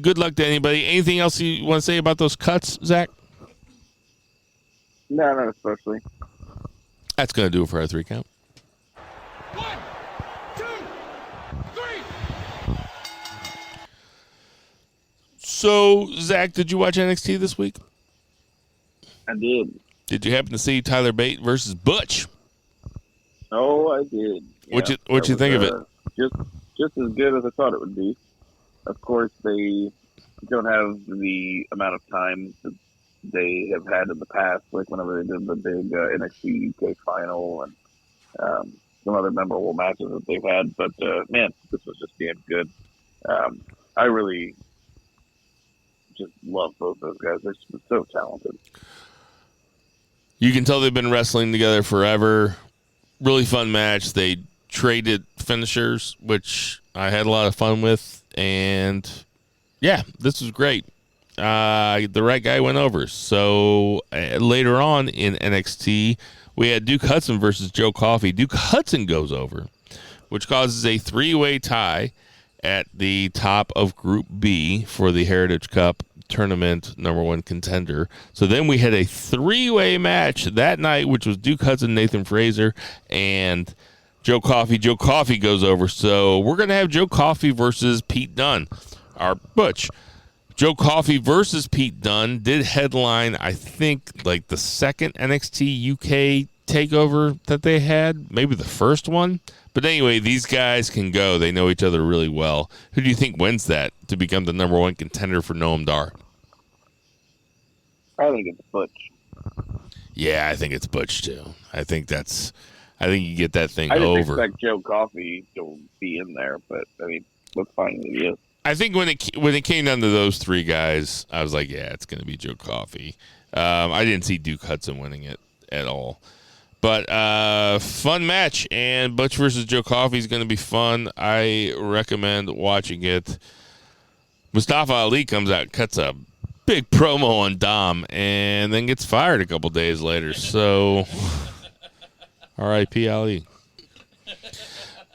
good luck to anybody. Anything else you want to say about those cuts, Zach? No, not especially. That's going to do it for our 3 count. 1, 2, 3. So, Zach, did you watch NXT this week? I did. Did you happen to see Tyler Bate versus Butch? Oh, I did. Yeah, what'd you think of it? Just as good as I thought it would be. Of course, they don't have the amount of time that they have had in the past, like whenever they did the big NXT UK final and some other memorable matches that they've had. But, man, this was just damn good. I really just love both those guys. They're just so talented. You can tell they've been wrestling together forever. Really fun match. They traded finishers, which I had a lot of fun with. And, yeah, this was great. The right guy went over. So, later on in NXT, we had Duke Hudson versus Joe Coffey. Duke Hudson goes over, which causes a 3-way tie at the top of Group B for the Heritage Cup Tournament #1 contender. So then we had a 3-way match that night, which was Duke Hudson, Nathan Fraser, and Joe Coffey. Joe Coffey goes over. So we're going to have Joe Coffey versus Pete Dunne, our Butch. Joe Coffey versus Pete Dunne did headline, I think, the second NXT UK takeover that they had, maybe the first one. But anyway, these guys can go. They know each other really well. Who do you think wins that to become the #1 contender for Noam Dar? I think it's Butch. Yeah, I think it's Butch too. I think you get that thing over. I didn't expect Joe Coffey to be in there, but I mean, looks fine that he is. I think when it came down to those 3 guys, I was like, yeah, it's going to be Joe Coffey. I didn't see Duke Hudson winning it at all. But fun match, and Butch versus Joe Coffey is going to be fun. I recommend watching it. Mustafa Ali comes out, cuts a big promo on Dom, and then gets fired a couple days later. So R.I.P. Ali.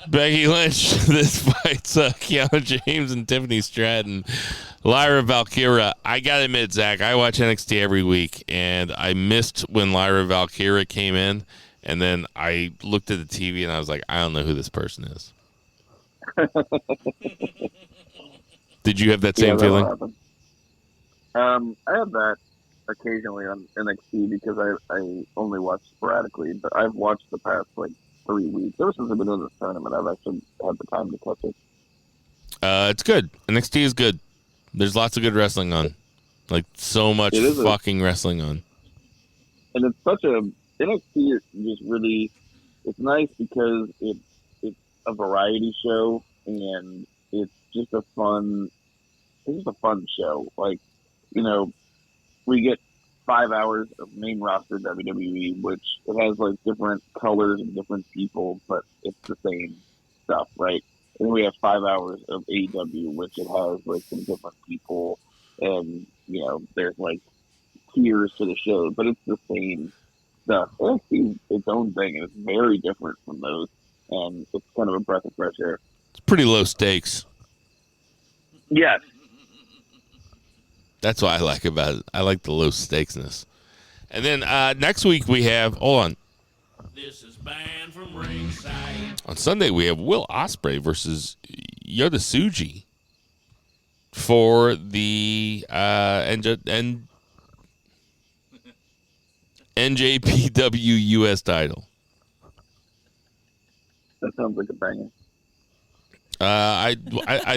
Becky Lynch, this fight's Kiana James and Tiffany Stratton. Lyra Valkyria. I got to admit, Zach, I watch NXT every week, and I missed when Lyra Valkyria came in, and then I looked at the TV, and I was like, I don't know who this person is. Did you have that same feeling? I have that occasionally on NXT because I only watch sporadically, but I've watched the past, 3 weeks. Ever since I've been in this tournament, I've actually had the time to catch it. It's good. NXT is good. There's lots of good wrestling on. So much fucking wrestling on. And it's such a... NXT is just really... It's nice because it's a variety show, and it's just a fun... It's just a fun show. We get 5 hours of main roster WWE, which it has different colors and different people, but it's the same stuff, right? And then we have 5 hours of AEW, which it has some different people, and there's tiers to the show, but it's the same stuff. NXT is its own thing, and it's very different from those, and it's kind of a breath of fresh air. It's pretty low stakes. Yes. That's what I like about it. I like the low stakesness. And then next week we have, hold on. This is banned from ringside. On Sunday we have Will Ospreay versus Yota Tsuji for the NJPW US title. That sounds like a banger. I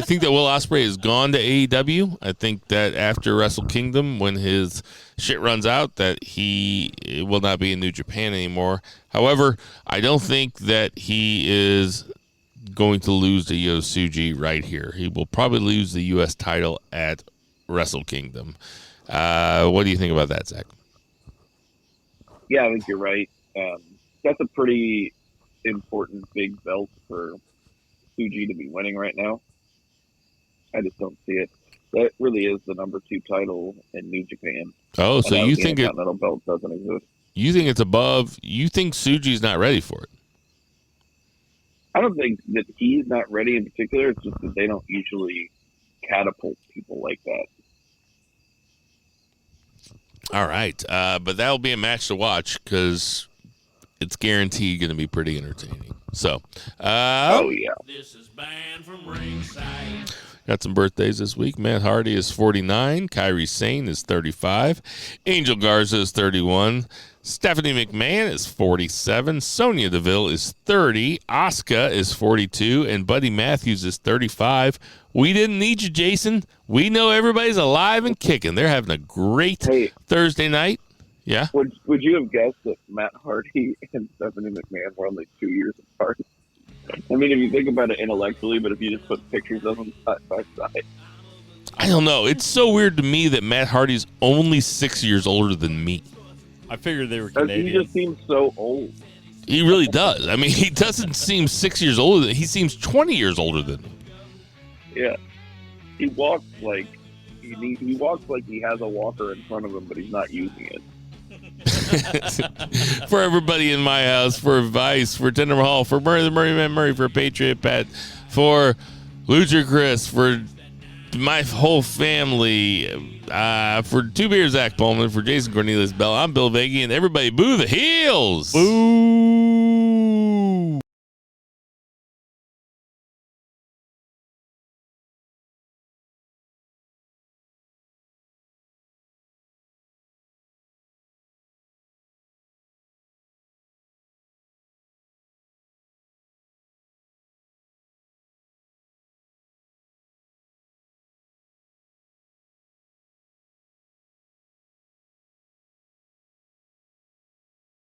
think that Will Ospreay has gone to AEW. I think that after Wrestle Kingdom, when his shit runs out, that he will not be in New Japan anymore. However, I don't think that he is going to lose to Yota Tsuji right here. He will probably lose the U.S. title at Wrestle Kingdom. What do you think about that, Zach? Yeah, I think you're right. That's a pretty important big belt for Tsuji to be winning right now. I just don't see it. That really is the number 2 title in New Japan. Oh, so you think the Continental belt doesn't exist? You think it's above? You think Tsuji's not ready for it? I don't think that he's not ready in particular. It's just that they don't usually catapult people like that. All right, but that'll be a match to watch because it's guaranteed going to be pretty entertaining. So, oh yeah, this is banned from ringside. Got some birthdays this week. Matt Hardy is 49. Kairi Sane is 35. Angel Garza is 31. Stephanie McMahon is 47. Sonya Deville is 30. Asuka is 42. And Buddy Matthews is 35. We didn't need you, Jason. We know everybody's alive and kicking. They're having a great Thursday night. Yeah. Would you have guessed that Matt Hardy and Stephanie McMahon were only 2 years apart? I mean, if you think about it intellectually, but if you just put pictures of them side by side. I don't know. It's so weird to me that Matt Hardy's only 6 years older than me. I figured they were Canadian. He just seems so old. He really does. I mean, he doesn't seem 6 years older. He seems 20 years older than me. Yeah. He walks like he walks like he has a walker in front of him, but he's not using it. For everybody in my house, for Vice, for Tender Hall, for Murray the Murray Man Murray, for Patriot Pat, for Lucha Chris, for my whole family, for Two Beer Zach Pullman, for Jason Cornelius Bell, I'm Bill Vagey, and everybody boo the heels. Boo.